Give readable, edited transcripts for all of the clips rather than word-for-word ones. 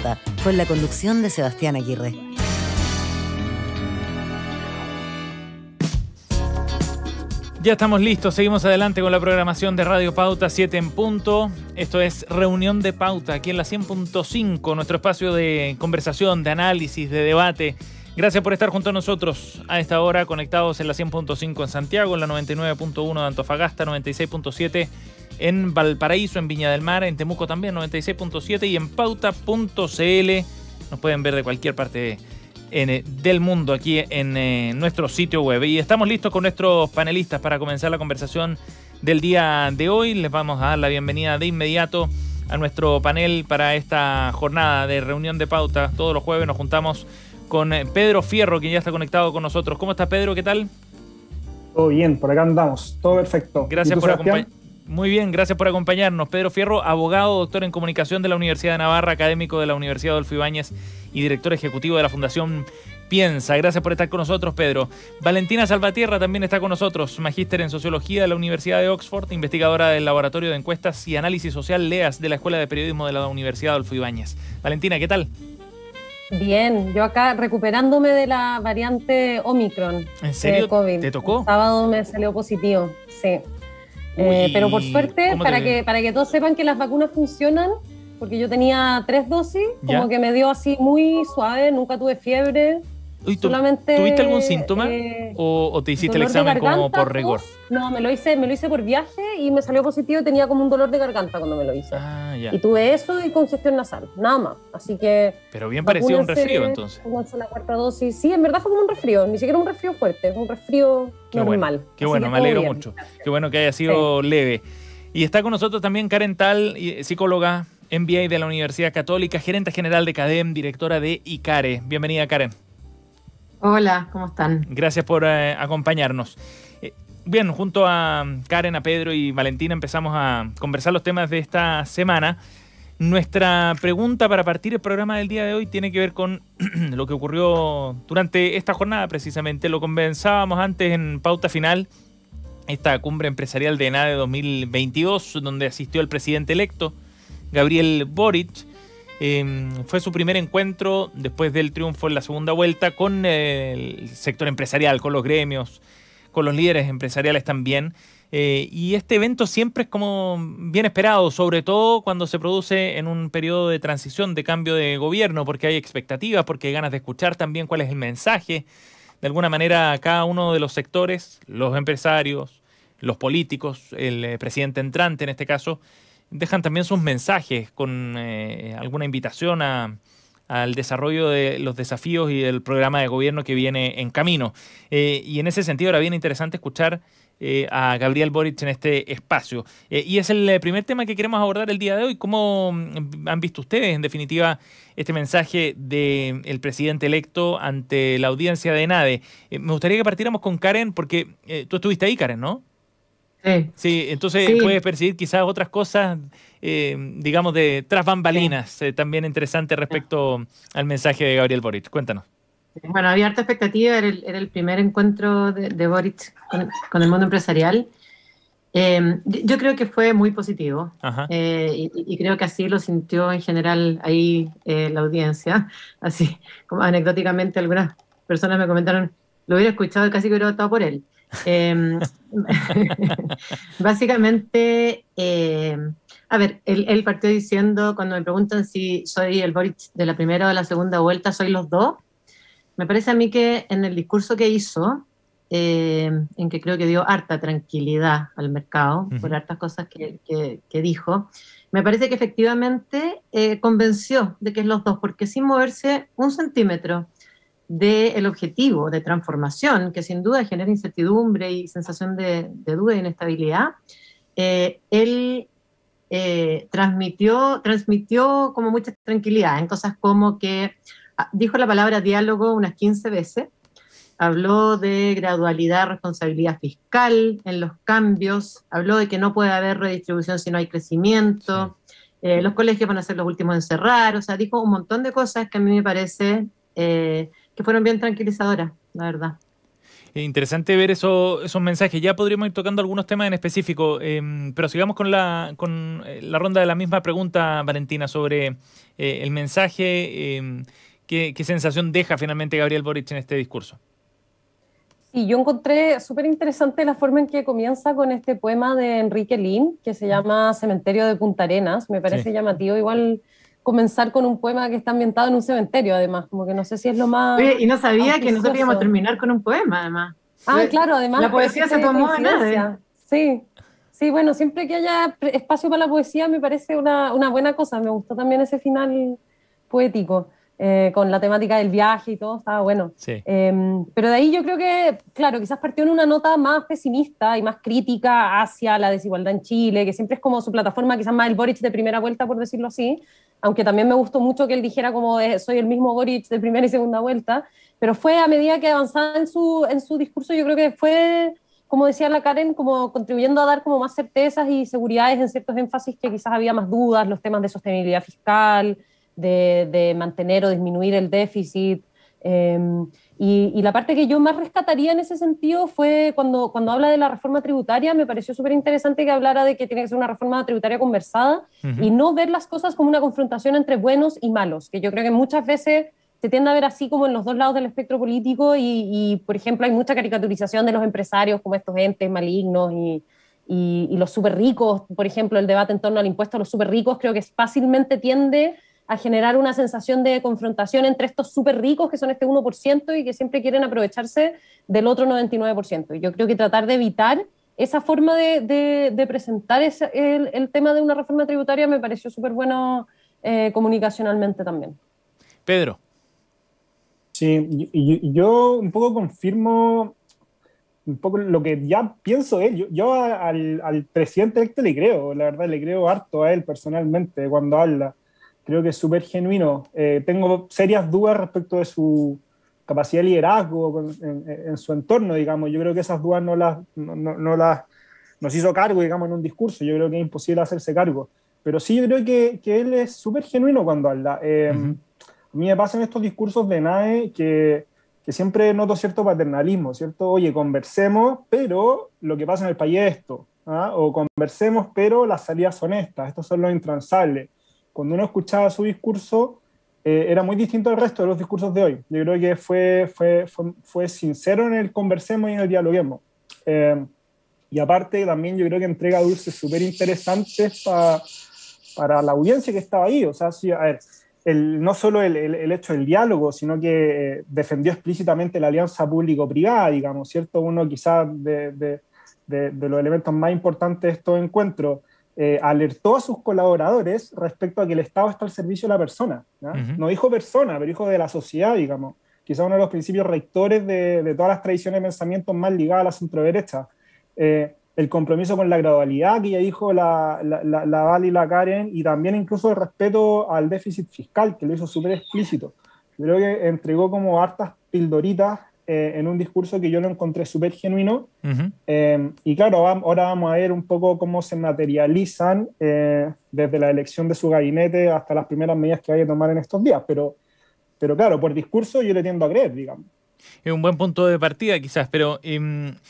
Pauta, con la conducción de Sebastián Aguirre. Ya estamos listos, seguimos adelante con la programación de Radio Pauta, 7 en punto. Esto es Reunión de Pauta, aquí en la 100.5, nuestro espacio de conversación, de análisis, de debate. Gracias por estar junto a nosotros a esta hora, conectados en la 100.5 en Santiago, en la 99.1 de Antofagasta, 96.7 en Valparaíso, en Viña del Mar, en Temuco también, 96.7 y en pauta.cl. Nos pueden ver de cualquier parte del mundo aquí en nuestro sitio web. Y estamos listos con nuestros panelistas para comenzar la conversación del día de hoy. Les vamos a dar la bienvenida de inmediato a nuestro panel para esta jornada de Reunión de Pauta. Todos los jueves nos juntamos con Pedro Fierro, quien ya está conectado con nosotros. ¿Cómo estás, Pedro? ¿Qué tal? Todo bien, por acá andamos, todo perfecto. Gracias por acompañarnos. Muy bien, gracias por acompañarnos. Pedro Fierro, abogado, doctor en comunicación de la Universidad de Navarra, académico de la Universidad Adolfo Ibáñez y director ejecutivo de la Fundación Piensa. Gracias por estar con nosotros, Pedro. Valentina Salvatierra también está con nosotros, magíster en Sociología de la Universidad de Oxford, investigadora del Laboratorio de Encuestas y Análisis Social LEAS de la Escuela de Periodismo de la Universidad Adolfo Ibáñez. Valentina, ¿qué tal? Bien, yo acá recuperándome de la variante Omicron. ¿En serio? De COVID. ¿Te tocó? El sábado me salió positivo, sí. Pero por suerte, para que todos sepan que las vacunas funcionan, porque yo tenía 3 dosis, como que me dio así muy suave, nunca tuve fiebre. Solamente, ¿tuviste algún síntoma o te hiciste el examen garganta, como por rigor? No, me lo hice por viaje y me salió positivo. Tenía como un dolor de garganta cuando me lo hice. Ya. Y tuve eso y congestión nasal, nada más. Así que... Pero bien parecido a un resfrío, entonces. La 4ª dosis. Sí, en verdad fue como un resfrío, ni siquiera un resfrío fuerte, un resfrío normal. Qué bueno, me alegro mucho. Qué bueno que haya sido leve. Y está con nosotros también Karen Tal, psicóloga, MBA de la Universidad Católica, gerente general de CADEM, directora de ICARE. Bienvenida, Karen. Hola, ¿cómo están? Gracias por acompañarnos. Bien, junto a Karen, a Pedro y Valentina empezamos a conversar los temas de esta semana. Nuestra pregunta para partir el programa del día de hoy tiene que ver con lo que ocurrió durante esta jornada precisamente. Lo conversábamos antes en Pauta Final, esta cumbre empresarial de ENADE 2022, donde asistió el presidente electo, Gabriel Boric. Fue su primer encuentro después del triunfo en la segunda vuelta con el sector empresarial, con los gremios, con los líderes empresariales también. Y este evento siempre es como bien esperado, sobre todo cuando se produce en un periodo de transición, de cambio de gobierno, porque hay expectativas, porque hay ganas de escuchar también cuál es el mensaje. De alguna manera, cada uno de los sectores, los empresarios, los políticos, el presidente entrante en este caso, dejan también sus mensajes con alguna invitación al desarrollo de los desafíos y del programa de gobierno que viene en camino. Y en ese sentido era bien interesante escuchar a Gabriel Boric en este espacio. Y es el primer tema que queremos abordar el día de hoy. ¿Cómo han visto ustedes, en definitiva, este mensaje del presidente electo ante la audiencia de ENADE? Me gustaría que partiéramos con Karen, porque tú estuviste ahí, Karen, ¿no? Sí, entonces puedes percibir quizás otras cosas, digamos, de tras bambalinas, también interesante respecto al mensaje de Gabriel Boric. Cuéntanos. Bueno, había harta expectativa, era el primer encuentro de Boric con el mundo empresarial. Yo creo que fue muy positivo y creo que así lo sintió en general ahí la audiencia. Así como anecdóticamente algunas personas me comentaron, lo hubiera escuchado y casi que hubiera votado por él. Básicamente, a ver, él partió diciendo, cuando me preguntan si soy el Boric de la primera o de la segunda vuelta, soy los dos. Me parece a mí que en el discurso que hizo, en que creo que dio harta tranquilidad al mercado, por hartas cosas que dijo, me parece que efectivamente convenció de que es los dos, porque sin moverse un centímetro del objetivo de transformación, que sin duda genera incertidumbre y sensación de duda e inestabilidad, él transmitió como mucha tranquilidad en cosas como que dijo la palabra diálogo unas 15 veces, habló de gradualidad, responsabilidad fiscal en los cambios, habló de que no puede haber redistribución si no hay crecimiento, los colegios van a ser los últimos en cerrar, o sea, dijo un montón de cosas que a mí me parece que fueron bien tranquilizadoras, la verdad. Interesante ver esos mensajes. Ya podríamos ir tocando algunos temas en específico, pero sigamos con la ronda de la misma pregunta, Valentina, sobre el mensaje. ¿Qué sensación deja finalmente Gabriel Boric en este discurso? Sí, yo encontré súper interesante la forma en que comienza con este poema de Enrique Lin, que se llama Cementerio de Punta Arenas. Me parece llamativo igual comenzar con un poema que está ambientado en un cementerio, además, como que no sé si es lo más... Oye, y no sabía auspicioso. que nosotros íbamos a terminar con un poema, además. Claro, además... La poesía se tomó a nada. Sí, sí, bueno, siempre que haya espacio para la poesía me parece una buena cosa. Me gustó también ese final poético. Con la temática del viaje y todo, estaba bueno. Sí. Pero de ahí yo creo que, claro, quizás partió en una nota más pesimista y más crítica hacia la desigualdad en Chile, que siempre es como su plataforma, quizás más el Boric de primera vuelta, por decirlo así, aunque también me gustó mucho que él dijera como soy el mismo Boric de primera y segunda vuelta, pero fue a medida que avanzaba en su discurso, yo creo que fue, como decía la Karen, como contribuyendo a dar como más certezas y seguridades en ciertos énfasis que quizás había más dudas, los temas de sostenibilidad fiscal, de mantener o disminuir el déficit. Y la parte que yo más rescataría en ese sentido fue cuando habla de la reforma tributaria. Me pareció súper interesante que hablara de que tiene que ser una reforma tributaria conversada y no ver las cosas como una confrontación entre buenos y malos, que yo creo que muchas veces se tiende a ver así como en los dos lados del espectro político y por ejemplo, hay mucha caricaturización de los empresarios como estos entes malignos y los súper ricos. Por ejemplo, el debate en torno al impuesto a los súper ricos creo que fácilmente tiende a generar una sensación de confrontación entre estos súper ricos, que son este 1%, y que siempre quieren aprovecharse del otro 99%. Y yo creo que tratar de evitar esa forma de presentar el tema de una reforma tributaria me pareció súper bueno comunicacionalmente también. Pedro. Sí, y yo un poco confirmo un poco lo que ya pienso él. Yo al presidente electo le creo, la verdad, le creo harto a él personalmente cuando habla. Creo que es súper genuino. Tengo serias dudas respecto de su capacidad de liderazgo en su entorno, digamos. Yo creo que esas dudas nos hizo cargo, digamos, en un discurso. Yo creo que es imposible hacerse cargo. Pero sí, yo creo que él es súper genuino cuando habla. A mí me pasa en estos discursos de NAE que siempre noto cierto paternalismo, ¿cierto? Oye, conversemos, pero lo que pasa en el país es esto. O conversemos, pero las salidas son estas. Estos son los intransables. Cuando uno escuchaba su discurso, era muy distinto al resto de los discursos de hoy. Yo creo que fue sincero en el conversemos y en el dialoguemos. Y aparte, también yo creo que entrega dulces súper interesantes para la audiencia que estaba ahí. O sea, sí, a ver, no solo el hecho del diálogo, sino que defendió explícitamente la alianza público-privada, digamos, ¿cierto? Uno quizás de los elementos más importantes de estos encuentros. Alertó a sus colaboradores respecto a que el Estado está al servicio de la persona. No dijo persona, pero dijo de la sociedad, digamos. Quizá uno de los principios rectores de todas las tradiciones de pensamiento más ligadas a la centroderecha. El compromiso con la gradualidad, que ya dijo la Val y la Karen, y también incluso el respeto al déficit fiscal, que lo hizo súper explícito. Creo que entregó como hartas pildoritas en un discurso que yo lo encontré súper genuino. Y claro, ahora vamos a ver un poco cómo se materializan desde la elección de su gabinete hasta las primeras medidas que vaya a tomar en estos días. Pero claro, por discurso yo le tiendo a creer, digamos. Es un buen punto de partida quizás, pero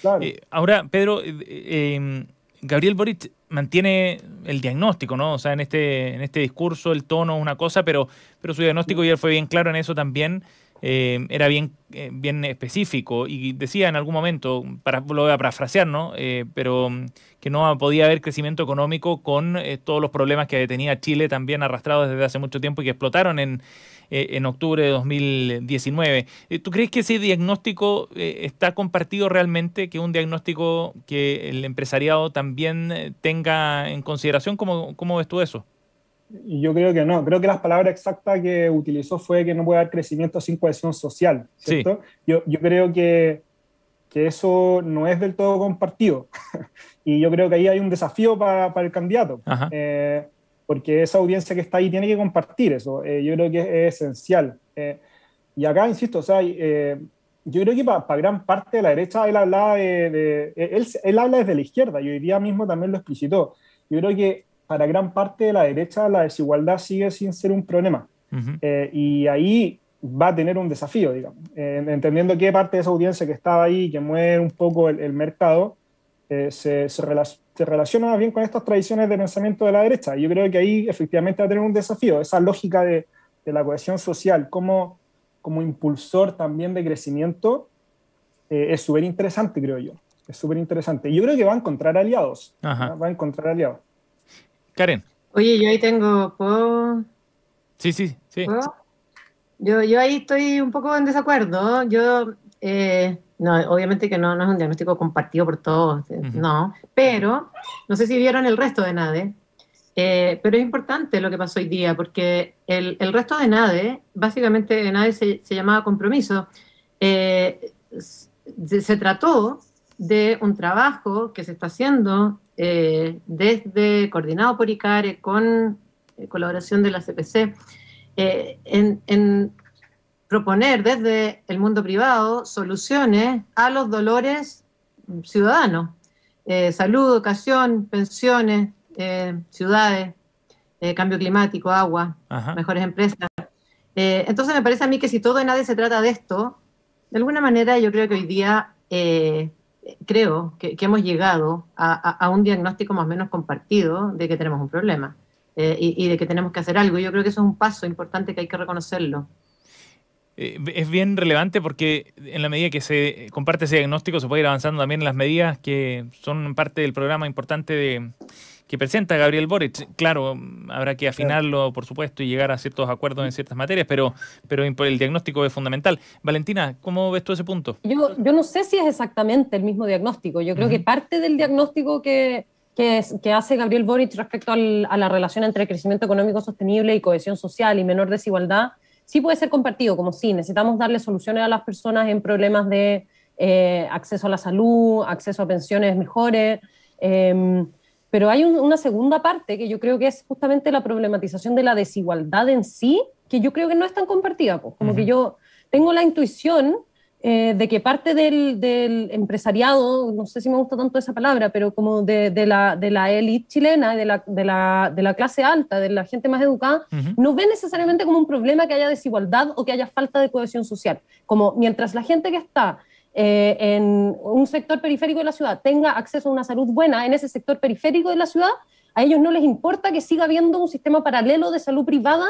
claro. Ahora, Pedro, Gabriel Boric mantiene el diagnóstico, ¿no? O sea, en este discurso el tono es una cosa, pero su diagnóstico ya fue bien claro en eso también. Era bien específico y decía en algún momento, lo voy a parafrasear, ¿no? Pero que no podía haber crecimiento económico con todos los problemas que tenía Chile también arrastrados desde hace mucho tiempo y que explotaron en octubre de 2019. ¿Tú crees que ese diagnóstico está compartido realmente, que es un diagnóstico que el empresariado también tenga en consideración? ¿Cómo ves tú eso? Y yo creo que no. Creo que las palabras exactas que utilizó fue que no puede haber crecimiento sin cohesión social, ¿cierto? Sí. Yo creo que eso no es del todo compartido. Y yo creo que ahí hay un desafío para el candidato. Porque esa audiencia que está ahí tiene que compartir eso. Yo creo que es esencial. Y acá, insisto, o sea, yo creo que para gran parte de la derecha él hablaba él habla desde la izquierda, y hoy día mismo también lo explicitó. Yo creo que para gran parte de la derecha la desigualdad sigue sin ser un problema. Y ahí va a tener un desafío, digamos, entendiendo que parte de esa audiencia que estaba ahí, que mueve un poco el mercado, se relaciona más bien con estas tradiciones de pensamiento de la derecha. Yo creo que ahí efectivamente va a tener un desafío, esa lógica de la cohesión social como impulsor también de crecimiento, es súper interesante, creo yo. Es súper interesante. Yo creo que va a encontrar aliados. Ajá. Va a encontrar aliados. Karen. Oye, yo ahí tengo... ¿puedo? Sí. ¿Puedo? Yo ahí estoy un poco en desacuerdo. No, obviamente que no es un diagnóstico compartido por todos, no. Pero, no sé si vieron el resto de NADE, pero es importante lo que pasó hoy día, porque el resto de NADE, básicamente NADE se llamaba compromiso. Se trató de un trabajo que se está haciendo coordinado por ICARE con colaboración de la CPC, en proponer desde el mundo privado soluciones a los dolores ciudadanos, salud, educación, pensiones, ciudades, cambio climático, agua, Ajá. mejores empresas. Entonces me parece a mí que si todo en ADE se trata de esto, de alguna manera yo creo que hoy día creo que hemos llegado a un diagnóstico más o menos compartido de que tenemos un problema y de que tenemos que hacer algo. Yo creo que eso es un paso importante que hay que reconocerlo. Es bien relevante porque en la medida que se comparte ese diagnóstico se puede ir avanzando también en las medidas que son parte del programa importante que presenta Gabriel Boric. Claro, habrá que afinarlo, por supuesto, y llegar a ciertos acuerdos en ciertas materias, pero el diagnóstico es fundamental. Valentina, ¿cómo ves tú ese punto? Yo no sé si es exactamente el mismo diagnóstico. Yo creo que parte del diagnóstico que hace Gabriel Boric respecto a la relación entre crecimiento económico sostenible y cohesión social y menor desigualdad sí puede ser compartido, como sí, necesitamos darle soluciones a las personas en problemas de acceso a la salud, acceso a pensiones mejores, pero hay una segunda parte que yo creo que es justamente la problematización de la desigualdad en sí, que yo creo que no es tan compartida, pues. Como que yo tengo la intuición de que parte del empresariado, no sé si me gusta tanto esa palabra, pero como de la élite chilena, de la clase alta, de la gente más educada, no ve necesariamente como un problema que haya desigualdad o que haya falta de cohesión social. Como mientras la gente que está en un sector periférico de la ciudad tenga acceso a una salud buena en ese sector periférico de la ciudad, a ellos no les importa que siga habiendo un sistema paralelo de salud privada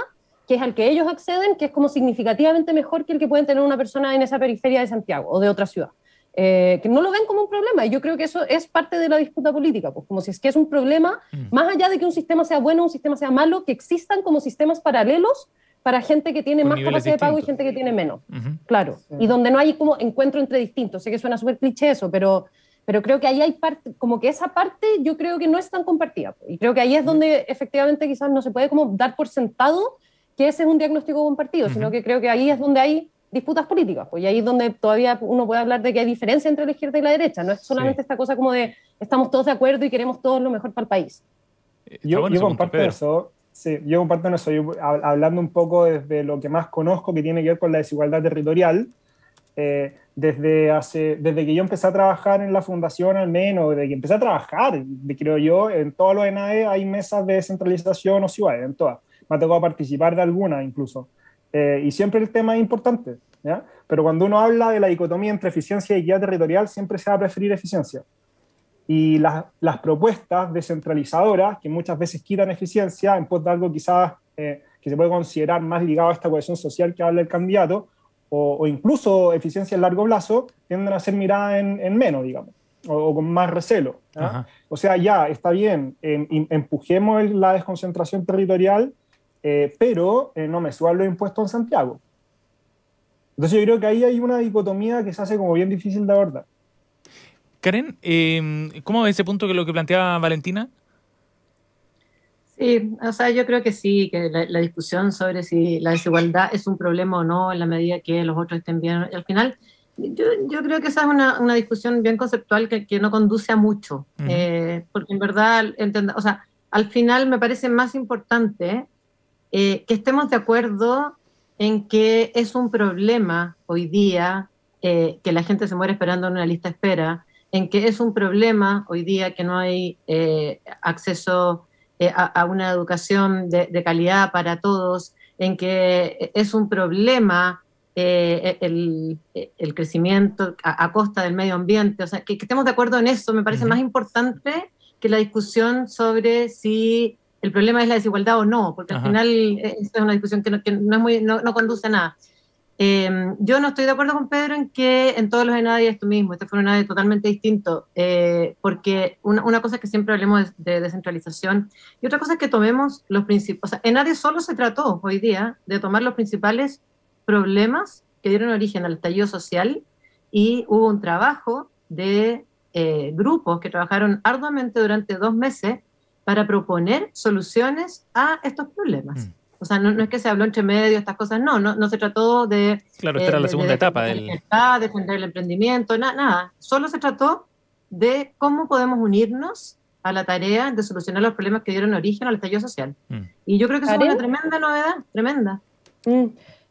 que es al que ellos acceden, que es como significativamente mejor que el que pueden tener una persona en esa periferia de Santiago o de otra ciudad. Que no lo ven como un problema, y yo creo que eso es parte de la disputa política, pues como si es que es un problema, más allá de que un sistema sea bueno o un sistema sea malo, que existan como sistemas paralelos para gente que tiene más capacidad de pago y gente que tiene menos, claro, y donde no hay como encuentro entre distintos. Sé que suena súper cliché eso, pero creo que ahí hay parte, como que esa parte yo creo que no es tan compartida, y creo que ahí es donde efectivamente quizás no se puede como dar por sentado que ese es un diagnóstico compartido, sino que creo que ahí es donde hay disputas políticas, pues, y ahí es donde todavía uno puede hablar de que hay diferencia entre la izquierda y la derecha, no es solamente esta cosa como de estamos todos de acuerdo y queremos todos lo mejor para el país. Yo comparto eso, sí, yo comparto eso, hablando un poco desde lo que más conozco que tiene que ver con la desigualdad territorial, desde que yo empecé a trabajar en la fundación, al menos, desde que empecé a trabajar, creo yo, en todos los ENAE hay mesas de descentralización o ciudades, en todas. Me ha tocado participar de alguna incluso, y siempre el tema es importante, ¿ya? Pero cuando uno habla de la dicotomía entre eficiencia y equidad territorial, siempre se va a preferir eficiencia. Y las propuestas descentralizadoras, que muchas veces quitan eficiencia en pos de algo quizás que se puede considerar más ligado a esta cohesión social que habla el candidato, o incluso eficiencia en largo plazo, tienden a ser miradas en menos, digamos, o con más recelo, ¿ya? O sea, ya, está bien, empujemos la desconcentración territorial, pero no me suban los impuestos en Santiago. Entonces yo creo que ahí hay una dicotomía que se hace como bien difícil de abordar. Karen, ¿cómo ves ese punto que lo que planteaba Valentina? Sí, o sea, yo creo que sí, que la discusión sobre si la desigualdad es un problema o no en la medida que los otros estén bien. Al final, yo creo que esa es una discusión bien conceptual que no conduce a mucho, porque en verdad, o sea, al final me parece más importante que estemos de acuerdo en que es un problema hoy día que la gente se muere esperando en una lista de espera, en que es un problema hoy día que no hay acceso a una educación de calidad para todos, en que es un problema el crecimiento a costa del medio ambiente, o sea, que estemos de acuerdo en eso me parece más importante que la discusión sobre si el problema es la desigualdad o no, porque al final esta es una discusión que no conduce a nada. Yo no estoy de acuerdo con Pedro en que en todos los ENADE es esto mismo, este fue un ENADE totalmente distinto, porque una cosa es que siempre hablemos de descentralización y otra cosa es que tomemos los principios. O sea, ENADE solo se trató hoy día de tomar los principales problemas que dieron origen al estallido social y hubo un trabajo de grupos que trabajaron arduamente durante 2 meses para proponer soluciones a estos problemas. O sea, no es que se habló entre medio, estas cosas, no se trató de... Claro, esta era la segunda etapa del... defender el emprendimiento, nada. Solo se trató de cómo podemos unirnos a la tarea de solucionar los problemas que dieron origen al estallido social. Y yo creo que eso es una tremenda novedad, tremenda.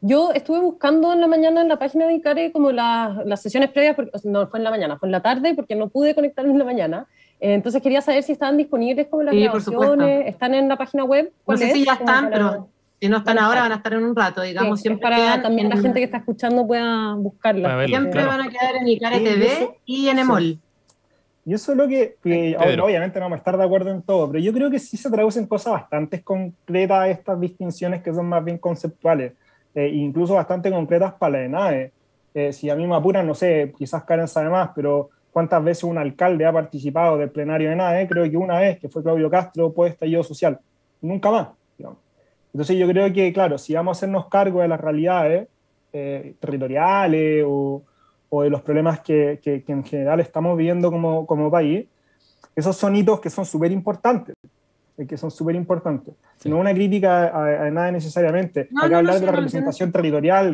Yo estuve buscando en la mañana en la página de ICARE como las sesiones previas, porque, no fue en la mañana, fue en la tarde porque no pude conectarme en la mañana. Entonces quería saber si estaban disponibles como las grabaciones, están en la página web. No sé si ya están, pero si no están ahora van a estar en un rato, digamos. Siempre para también la gente que está escuchando pueda buscarlas. Siempre van a quedar en ICARE TV y en EMOL. Y eso es lo que obviamente no vamos a estar de acuerdo en todo, pero yo creo que sí se traducen cosas bastante concretas estas distinciones que son más bien conceptuales. Incluso bastante concretas para la ENADE. Si a mí me apuran, no sé, quizás Karen sabe más, pero ¿cuántas veces un alcalde ha participado del plenario de ENADE? Creo que una vez, que fue Claudio Castro, por estallido social. Nunca más, digamos. Entonces yo creo que, claro, si vamos a hacernos cargo de las realidades territoriales o de los problemas que en general estamos viviendo como país, esos son hitos que son súper importantes. No una crítica a nada necesariamente. Hay que hablar de la representación territorial,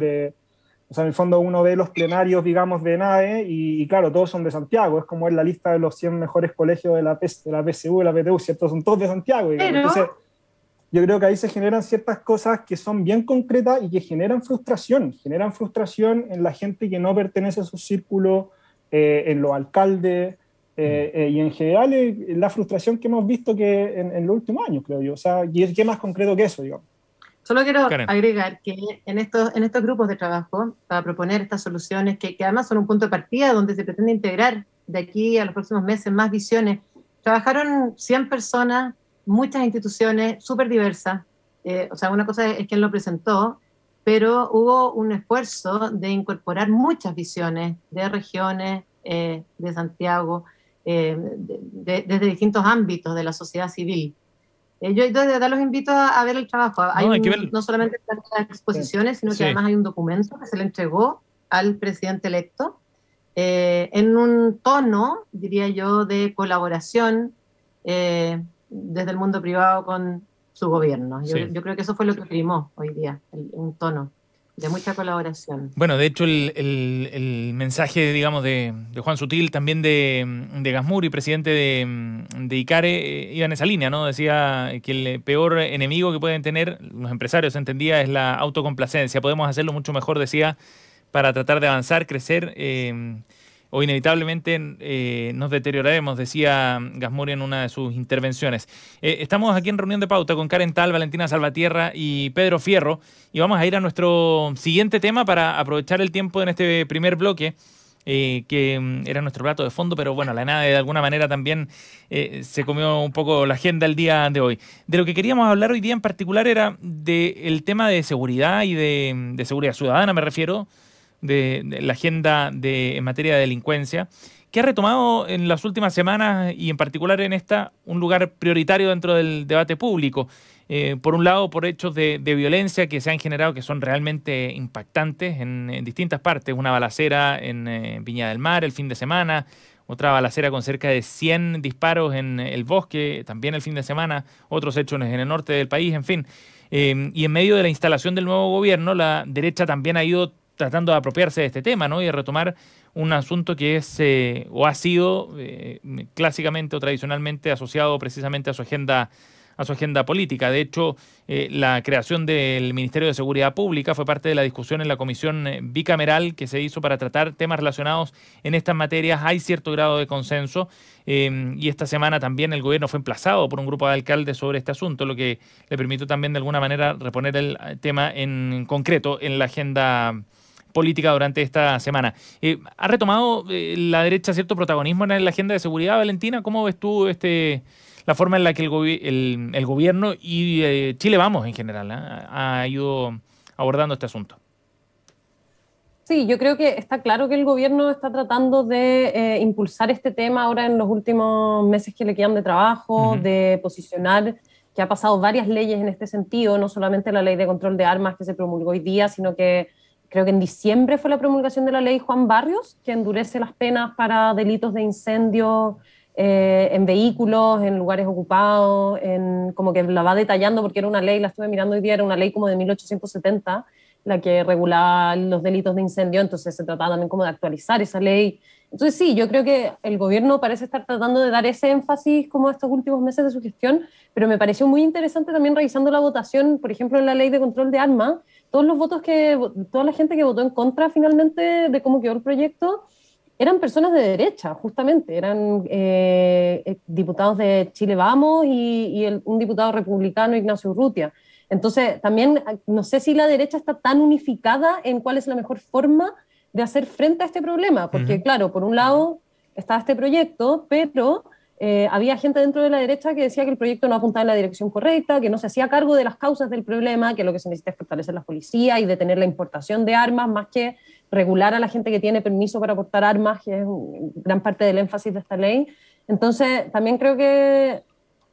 o sea, en el fondo uno ve los plenarios, digamos, de ENADE y claro, todos son de Santiago, es como en la lista de los 100 mejores colegios de la PSU, de la PTU, ¿cierto? Son todos de Santiago. Entonces, yo creo que ahí se generan ciertas cosas que son bien concretas y que generan frustración en la gente que no pertenece a su círculo, en los alcaldes, y en general la frustración que hemos visto que en los últimos años, creo yo. O sea, ¿y qué más concreto que eso, digamos? Solo quiero agregar que en estos grupos de trabajo, para proponer estas soluciones, que además son un punto de partida donde se pretende integrar de aquí a los próximos meses más visiones, trabajaron 100 personas, muchas instituciones, súper diversas. O sea, una cosa es quién lo presentó, pero hubo un esfuerzo de incorporar muchas visiones de regiones, de Santiago, desde distintos ámbitos de la sociedad civil. Yo de verdad los invito a ver el trabajo. No solamente las exposiciones, sino que además hay un documento que se le entregó al presidente electo en un tono, diría yo, de colaboración desde el mundo privado con su gobierno. Yo creo que eso fue lo que primó hoy día, un tono de mucha colaboración. Bueno, de hecho el mensaje, digamos, de Juan Sutil, también de Gasmuri, presidente de ICARE, iba en esa línea, ¿no? Decía que el peor enemigo que pueden tener los empresarios, entendía, es la autocomplacencia. Podemos hacerlo mucho mejor, decía, para tratar de avanzar, crecer, o inevitablemente nos deterioraremos, decía Gasmuri en una de sus intervenciones. Estamos aquí en Reunión de Pauta con Karen Tal, Valentina Salvatierra y Pedro Fierro, y vamos a ir a nuestro siguiente tema para aprovechar el tiempo en este primer bloque, que era nuestro plato de fondo, pero bueno, la ENADE de alguna manera también se comió un poco la agenda el día de hoy. De lo que queríamos hablar hoy día en particular era del tema de seguridad y de seguridad ciudadana, me refiero, de la agenda en materia de delincuencia, que ha retomado en las últimas semanas y en particular en esta un lugar prioritario dentro del debate público. Por un lado, por hechos de violencia que se han generado, que son realmente impactantes en distintas partes. Una balacera en Viña del Mar el fin de semana, otra balacera con cerca de 100 disparos en El Bosque, también el fin de semana, otros hechos en el norte del país, en fin. Y en medio de la instalación del nuevo gobierno, la derecha también ha ido tratando de apropiarse de este tema, ¿no? Y de retomar un asunto que es o ha sido clásicamente o tradicionalmente asociado precisamente a su agenda a su agenda política. De hecho, la creación del Ministerio de Seguridad Pública fue parte de la discusión en la comisión bicameral que se hizo para tratar temas relacionados en estas materias. Hay cierto grado de consenso y esta semana también el gobierno fue emplazado por un grupo de alcaldes sobre este asunto, lo que le permitió también de alguna manera reponer el tema en concreto en la agenda política durante esta semana. ¿Ha retomado la derecha cierto protagonismo en la agenda de seguridad, Valentina? ¿Cómo ves tú la forma en la que el gobierno y Chile Vamos en general ha ido abordando este asunto? Sí, yo creo que está claro que el gobierno está tratando de impulsar este tema ahora en los últimos meses que le quedan de trabajo, de posicionar, que ha pasado varias leyes en este sentido, no solamente la ley de control de armas que se promulgó hoy día, sino que creo que en diciembre fue la promulgación de la ley Juan Barrios, que endurece las penas para delitos de incendio en vehículos, en lugares ocupados, como que la va detallando porque era una ley, la estuve mirando hoy día, era una ley como de 1870, la que regulaba los delitos de incendio, entonces se trataba también como de actualizar esa ley. Entonces sí, yo creo que el gobierno parece estar tratando de dar ese énfasis como estos últimos meses de su gestión, pero me pareció muy interesante también revisando la votación, por ejemplo, en la ley de control de armas, toda la gente que votó en contra finalmente de cómo quedó el proyecto, eran personas de derecha, justamente, eran diputados de Chile Vamos y un diputado republicano, Ignacio Urrutia. Entonces, también no sé si la derecha está tan unificada en cuál es la mejor forma de hacer frente a este problema, porque claro, por un lado estaba este proyecto, pero había gente dentro de la derecha que decía que el proyecto no apuntaba en la dirección correcta, que no se hacía cargo de las causas del problema, que lo que se necesita es fortalecer la policía y detener la importación de armas, más que regular a la gente que tiene permiso para portar armas, que es gran parte del énfasis de esta ley. Entonces, también creo que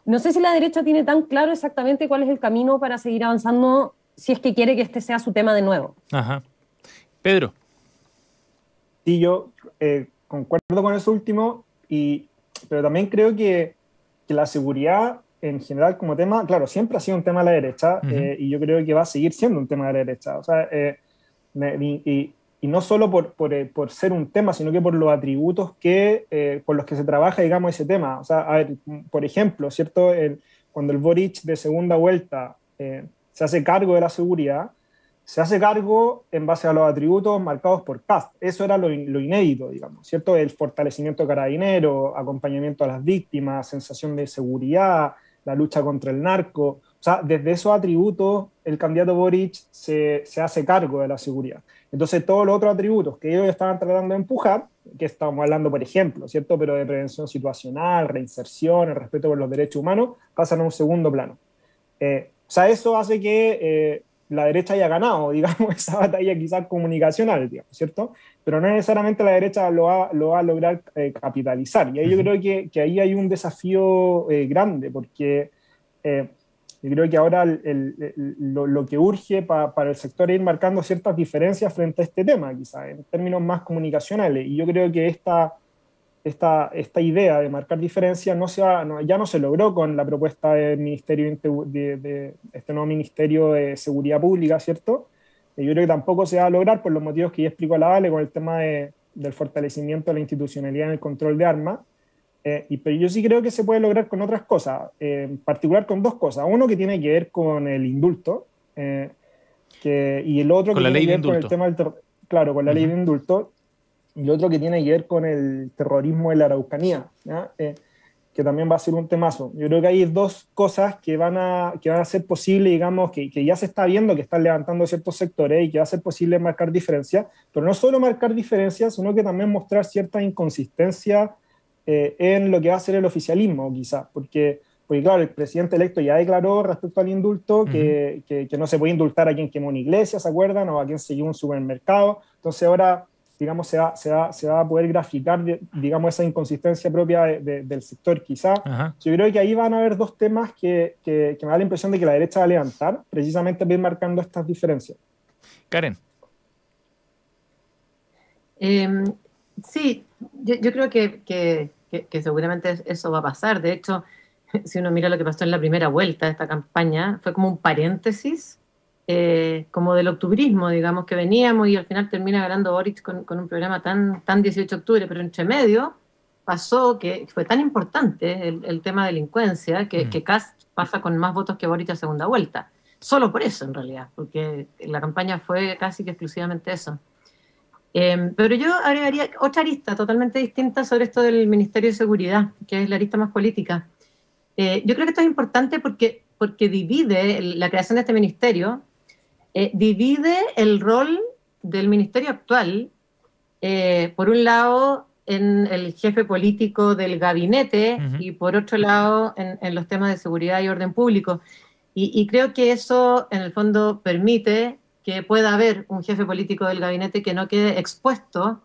no sé si la derecha tiene tan claro exactamente cuál es el camino para seguir avanzando si es que quiere que este sea su tema de nuevo. Ajá. Pedro. Sí, yo concuerdo con eso último, pero también creo que la seguridad en general como tema, claro, siempre ha sido un tema de la derecha y yo creo que va a seguir siendo un tema de la derecha. O sea, y no solo por ser un tema, sino que por los atributos por los que se trabaja, digamos, ese tema. O sea, a ver, por ejemplo, ¿cierto? Cuando el Boric de segunda vuelta se hace cargo de la seguridad, se hace cargo en base a los atributos marcados por Kast. Eso era lo inédito, digamos, ¿cierto? El fortalecimiento de Carabineros, acompañamiento a las víctimas, sensación de seguridad, la lucha contra el narco. O sea, desde esos atributos, el candidato Boric se hace cargo de la seguridad. Entonces, todos los otros atributos que ellos estaban tratando de empujar, que estamos hablando, por ejemplo, ¿cierto? Pero de prevención situacional, reinserción, el respeto por los derechos humanos, pasan a un segundo plano. O sea, eso hace que la derecha haya ganado, digamos, esa batalla quizás comunicacional, digamos, ¿cierto? Pero no necesariamente la derecha lo va a lograr capitalizar. Y ahí yo creo que ahí hay un desafío grande, porque yo creo que ahora lo que urge para el sector es ir marcando ciertas diferencias frente a este tema, quizás, en términos más comunicacionales. Y yo creo que esta idea de marcar diferencias ya no se logró con la propuesta del ministerio de este nuevo Ministerio de Seguridad Pública, ¿cierto? Yo creo que tampoco se va a lograr por los motivos que ya explicó la Vale con el tema del fortalecimiento de la institucionalidad en el control de armas. Pero yo sí creo que se puede lograr con otras cosas, en particular con dos cosas. Uno que tiene que ver con el indulto, y el otro que tiene que ver con el tema claro, con la ley de indulto, y el otro que tiene que ver con el terrorismo de la Araucanía, ¿ya? Que también va a ser un temazo. Yo creo que hay dos cosas que van a ser posible, digamos, que ya se está viendo, que están levantando ciertos sectores y que va a ser posible marcar diferencias, pero no solo marcar diferencias, sino que también mostrar cierta inconsistencia en lo que va a ser el oficialismo, quizás, porque claro, el presidente electo ya declaró respecto al indulto que no se puede indultar a quien quemó una iglesia, ¿se acuerdan? O a quien se llevó un supermercado. Entonces ahora, digamos, se va a poder graficar, digamos, esa inconsistencia propia del sector, quizás. Yo creo que ahí van a haber dos temas que me da la impresión de que la derecha va a levantar, precisamente para ir marcando estas diferencias. Karen. Sí, yo creo que seguramente eso va a pasar. De hecho, si uno mira lo que pasó en la primera vuelta de esta campaña, fue como un paréntesis, como del octubrismo, digamos, que veníamos y al final termina ganando Boric con un programa tan 18 de octubre, pero entre medio pasó que fue tan importante el tema de delincuencia que Kast pasa con más votos que Boric a segunda vuelta. Solo por eso, en realidad, porque la campaña fue casi que exclusivamente eso. Pero yo agregaría otra arista totalmente distinta sobre esto del Ministerio de Seguridad, que es la arista más política. Yo creo que esto es importante porque divide la creación de este ministerio, divide el rol del ministerio actual, por un lado, en el jefe político del gabinete y por otro lado en los temas de seguridad y orden público. Y creo que eso en el fondo permite que pueda haber un jefe político del gabinete que no quede expuesto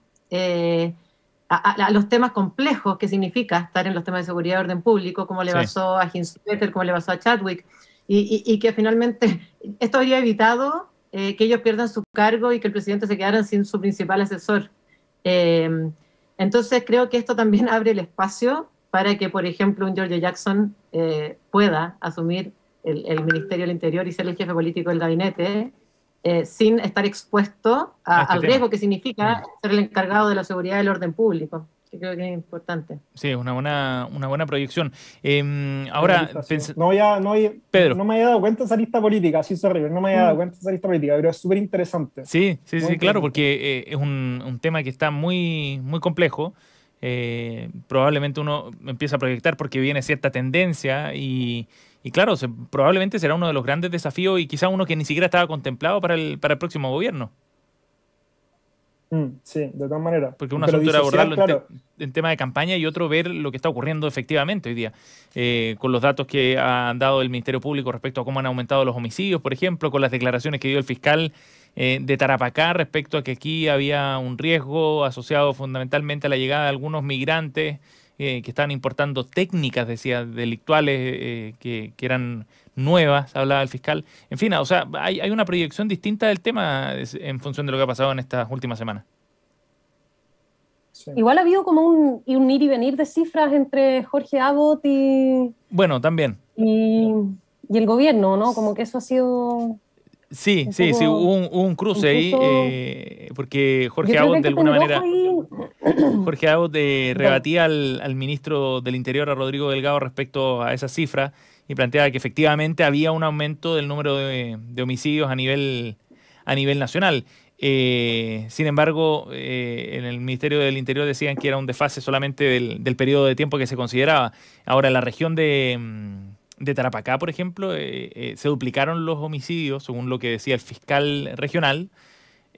a los temas complejos que significa estar en los temas de seguridad y orden público, como le pasó a Hinspeter, como le pasó a Chadwick, y que finalmente esto habría evitado que ellos pierdan su cargo y que el presidente se quedara sin su principal asesor. Entonces creo que esto también abre el espacio para que, por ejemplo, un Giorgio Jackson pueda asumir el Ministerio del Interior y ser el jefe político del gabinete sin estar expuesto al riesgo que significa ser el encargado de la seguridad y del orden público, que creo que es importante. Sí, una buena proyección. Ahora, Pedro. No me había dado cuenta de esa lista política, sí, no me había dado cuenta de esa lista política, pero es súper interesante. Sí, claro, porque es un tema que está muy, muy complejo. Probablemente uno empieza a proyectar porque viene cierta tendencia y claro, probablemente será uno de los grandes desafíos y quizá uno que ni siquiera estaba contemplado para el próximo gobierno. Sí, de todas maneras. Porque un asunto era abordarlo en tema de campaña y otro ver lo que está ocurriendo efectivamente hoy día. Con los datos que ha dado el Ministerio Público respecto a cómo han aumentado los homicidios, por ejemplo, con las declaraciones que dio el fiscal de Tarapacá respecto a que aquí había un riesgo asociado fundamentalmente a la llegada de algunos migrantes que estaban importando técnicas, decía, delictuales que eran nuevas, hablaba el fiscal. En fin, o sea, hay una proyección distinta del tema en función de lo que ha pasado en estas últimas semanas. Sí. Igual ha habido como un ir y venir de cifras entre Jorge Abbott y... Bueno, también. Y el gobierno, ¿no? Como que eso ha sido... Sí, hubo un cruce ahí, porque Jorge Abbott de alguna manera... Jorge Abbott rebatía al ministro del Interior, a Rodrigo Delgado, respecto a esa cifra y planteaba que efectivamente había un aumento del número de homicidios a nivel nacional. Sin embargo, en el Ministerio del Interior decían que era un desfase solamente del periodo de tiempo que se consideraba. Ahora, en la región de Tarapacá, por ejemplo, se duplicaron los homicidios, según lo que decía el fiscal regional,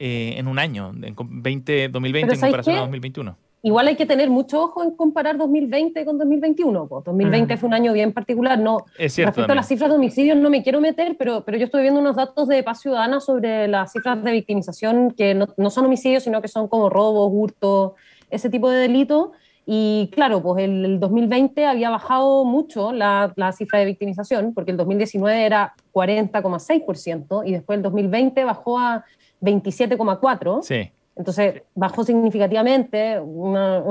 en un año, en 2020 en comparación a 2021. Igual hay que tener mucho ojo en comparar 2020 con 2021. Pues 2020 fue un año bien particular. No, es cierto, respecto a las cifras de homicidios no me quiero meter, pero yo estoy viendo unos datos de Paz Ciudadana sobre las cifras de victimización que no son homicidios, sino que son como robos, hurtos, ese tipo de delitos. Y claro, pues el 2020 había bajado mucho la cifra de victimización, porque el 2019 era 40,6% y después el 2020 bajó a 27,4%. Sí. Entonces bajó significativamente, una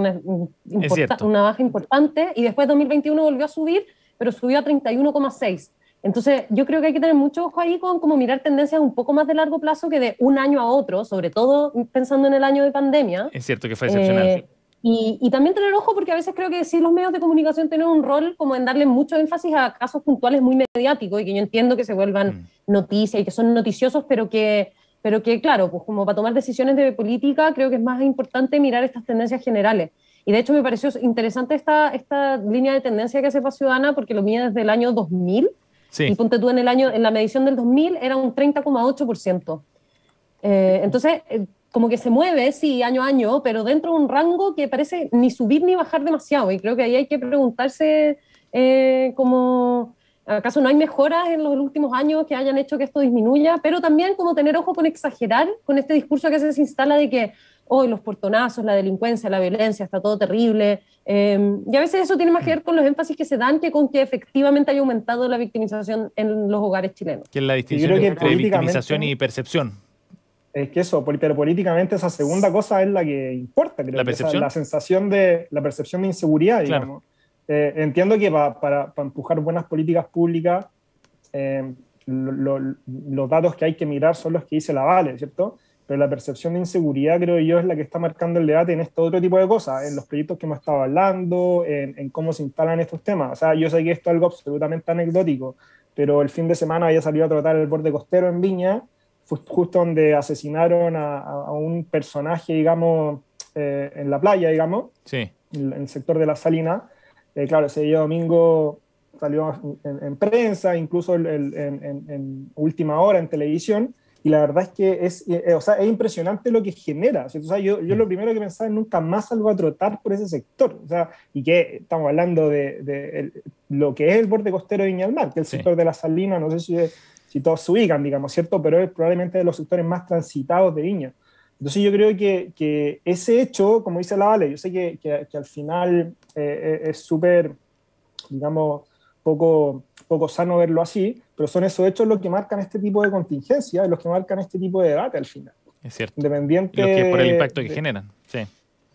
baja importante, y después 2021 volvió a subir, pero subió a 31,6%. Entonces yo creo que hay que tener mucho ojo ahí con como mirar tendencias un poco más de largo plazo que de un año a otro, sobre todo pensando en el año de pandemia. Es cierto que fue excepcional. Y también tener ojo porque a veces creo que sí los medios de comunicación tienen un rol como en darle mucho énfasis a casos puntuales muy mediáticos y que yo entiendo que se vuelvan noticias y que son noticiosos, pero que claro, pues como para tomar decisiones de política creo que es más importante mirar estas tendencias generales. Y de hecho me pareció interesante esta línea de tendencia que hace Paz Ciudadana porque lo mide desde el año 2000. Sí. Y ponte tú en la medición del 2000 era un 30,8%. Entonces, como que se mueve, sí, año a año, pero dentro de un rango que parece ni subir ni bajar demasiado. Y creo que ahí hay que preguntarse como... ¿Acaso no hay mejoras en los últimos años que hayan hecho que esto disminuya? Pero también como tener ojo con exagerar con este discurso que a veces se instala de que hoy los portonazos, la delincuencia, la violencia, está todo terrible. Y a veces eso tiene más que ver con los énfasis que se dan que con que efectivamente haya aumentado la victimización en los hogares chilenos. Que es la distinción entre victimización y percepción. Es que eso, pero políticamente esa segunda cosa es la que importa, creo. ¿La percepción? La sensación de, la percepción de inseguridad, digamos. Claro. Entiendo que para empujar buenas políticas públicas, los datos que hay que mirar son los que dice la Vale, ¿cierto? pero la percepción de inseguridad, creo yo, es la que está marcando el debate en este otro tipo de cosas, en los proyectos que hemos estado hablando, en cómo se instalan estos temas. O sea, yo sé que esto es algo absolutamente anecdótico, pero el fin de semana había salido a trotar el borde costero en Viña, justo donde asesinaron a un personaje, digamos, en la playa, digamos, sí, en el sector de la Salina. Claro, ese día domingo salió en prensa, incluso en última hora en televisión, y la verdad es que es impresionante lo que genera. O sea, yo lo primero que pensaba es nunca más salgo a trotar por ese sector. O sea, y que estamos hablando de lo que es el borde costero de Viña del Mar, que es el sector de la Salina, no sé si todos se ubican, digamos, ¿cierto? Pero es probablemente de los sectores más transitados de Viña. Entonces yo creo que ese hecho, como dice la Vale, yo sé que al final es súper, digamos, poco sano verlo así, pero son esos hechos los que marcan este tipo de contingencia, los que marcan este tipo de debate al final. Es cierto. Independiente. Y los que por el impacto que generan, sí.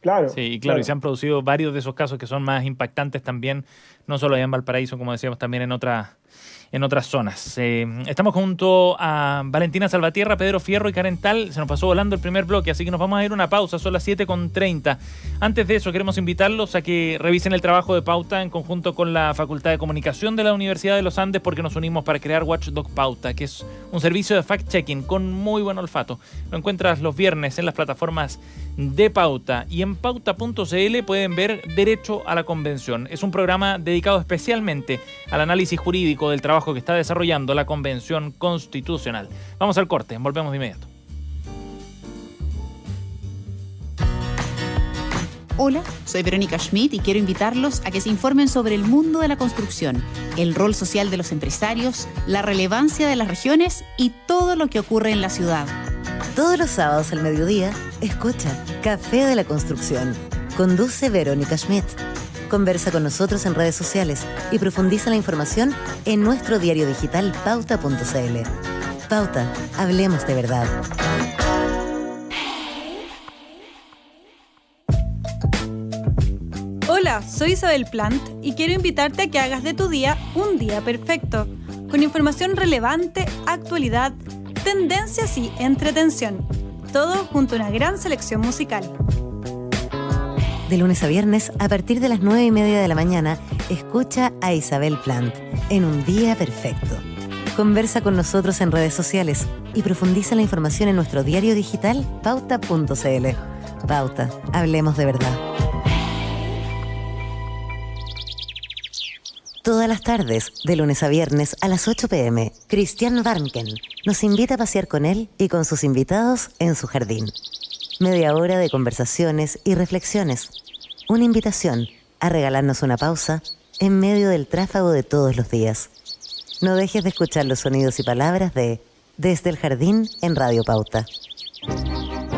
Claro. Sí, y claro, y se han producido varios de esos casos que son más impactantes también, no solo allá en Valparaíso, como decíamos, también en otras zonas. Estamos junto a Valentina Salvatierra, Pedro Fierro y Karen Tal. Se nos pasó volando el primer bloque, así que nos vamos a ir a una pausa. Son las 7:30. Antes de eso, queremos invitarlos a que revisen el trabajo de Pauta en conjunto con la Facultad de Comunicación de la Universidad de los Andes, porque nos unimos para crear Watchdog Pauta, que es un servicio de fact-checking con muy buen olfato. Lo encuentras los viernes en las plataformas de Pauta, y en pauta.cl pueden ver Derecho a la Convención. Es un programa dedicado especialmente al análisis jurídico del trabajo que está desarrollando la Convención Constitucional. Vamos al corte, volvemos de inmediato. Hola, soy Verónica Schmidt y quiero invitarlos a que se informen sobre el mundo de la construcción, el rol social de los empresarios, la relevancia de las regiones y todo lo que ocurre en la ciudad. Todos los sábados al mediodía, escucha Café de la Construcción. Conduce Verónica Schmidt. Conversa con nosotros en redes sociales y profundiza la información en nuestro diario digital pauta.cl. Pauta, hablemos de verdad. Hola, soy Isabel Plant y quiero invitarte a que hagas de tu día un día perfecto, con información relevante, actualidad, tendencias y entretención. Todo junto a una gran selección musical. De lunes a viernes, a partir de las 9:30 de la mañana, escucha a Isabel Plant en Un Día Perfecto. Conversa con nosotros en redes sociales y profundiza la información en nuestro diario digital pauta.cl. Pauta, hablemos de verdad. Todas las tardes, de lunes a viernes a las 8 p.m., Christian Warnken nos invita a pasear con él y con sus invitados en su jardín. Media hora de conversaciones y reflexiones. Una invitación a regalarnos una pausa en medio del tráfago de todos los días. No dejes de escuchar los sonidos y palabras de Desde el Jardín en Radio Pauta.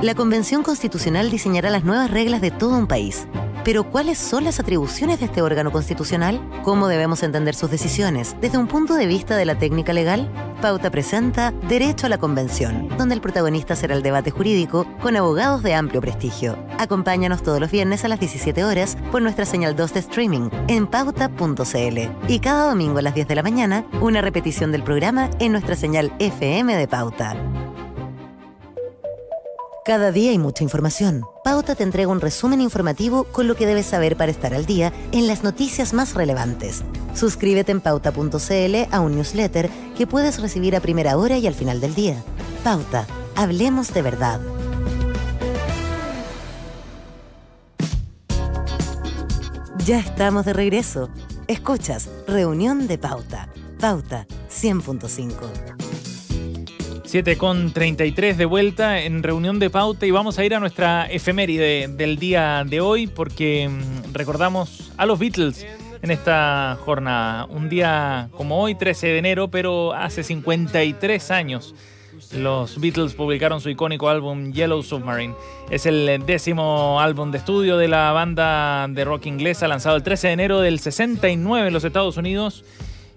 La Convención Constitucional diseñará las nuevas reglas de todo un país. Pero ¿cuáles son las atribuciones de este órgano constitucional? ¿Cómo debemos entender sus decisiones? Desde un punto de vista de la técnica legal, Pauta presenta Derecho a la Convención, donde el protagonista será el debate jurídico con abogados de amplio prestigio. Acompáñanos todos los viernes a las 17 horas por nuestra señal 2 de streaming en pauta.cl. Y cada domingo a las 10 de la mañana, una repetición del programa en nuestra señal FM de Pauta. Cada día hay mucha información. Pauta te entrega un resumen informativo con lo que debes saber para estar al día en las noticias más relevantes. Suscríbete en pauta.cl a un newsletter que puedes recibir a primera hora y al final del día. Pauta, hablemos de verdad. Ya estamos de regreso. Escuchas Reunión de Pauta. Pauta 100.5. 7:33 de vuelta en Reunión de Pauta, y vamos a ir a nuestra efeméride del día de hoy porque recordamos a los Beatles en esta jornada. Un día como hoy, 13 de enero, pero hace 53 años los Beatles publicaron su icónico álbum Yellow Submarine. Es el 10º álbum de estudio de la banda de rock inglesa, lanzado el 13 de enero del 69 en los Estados Unidos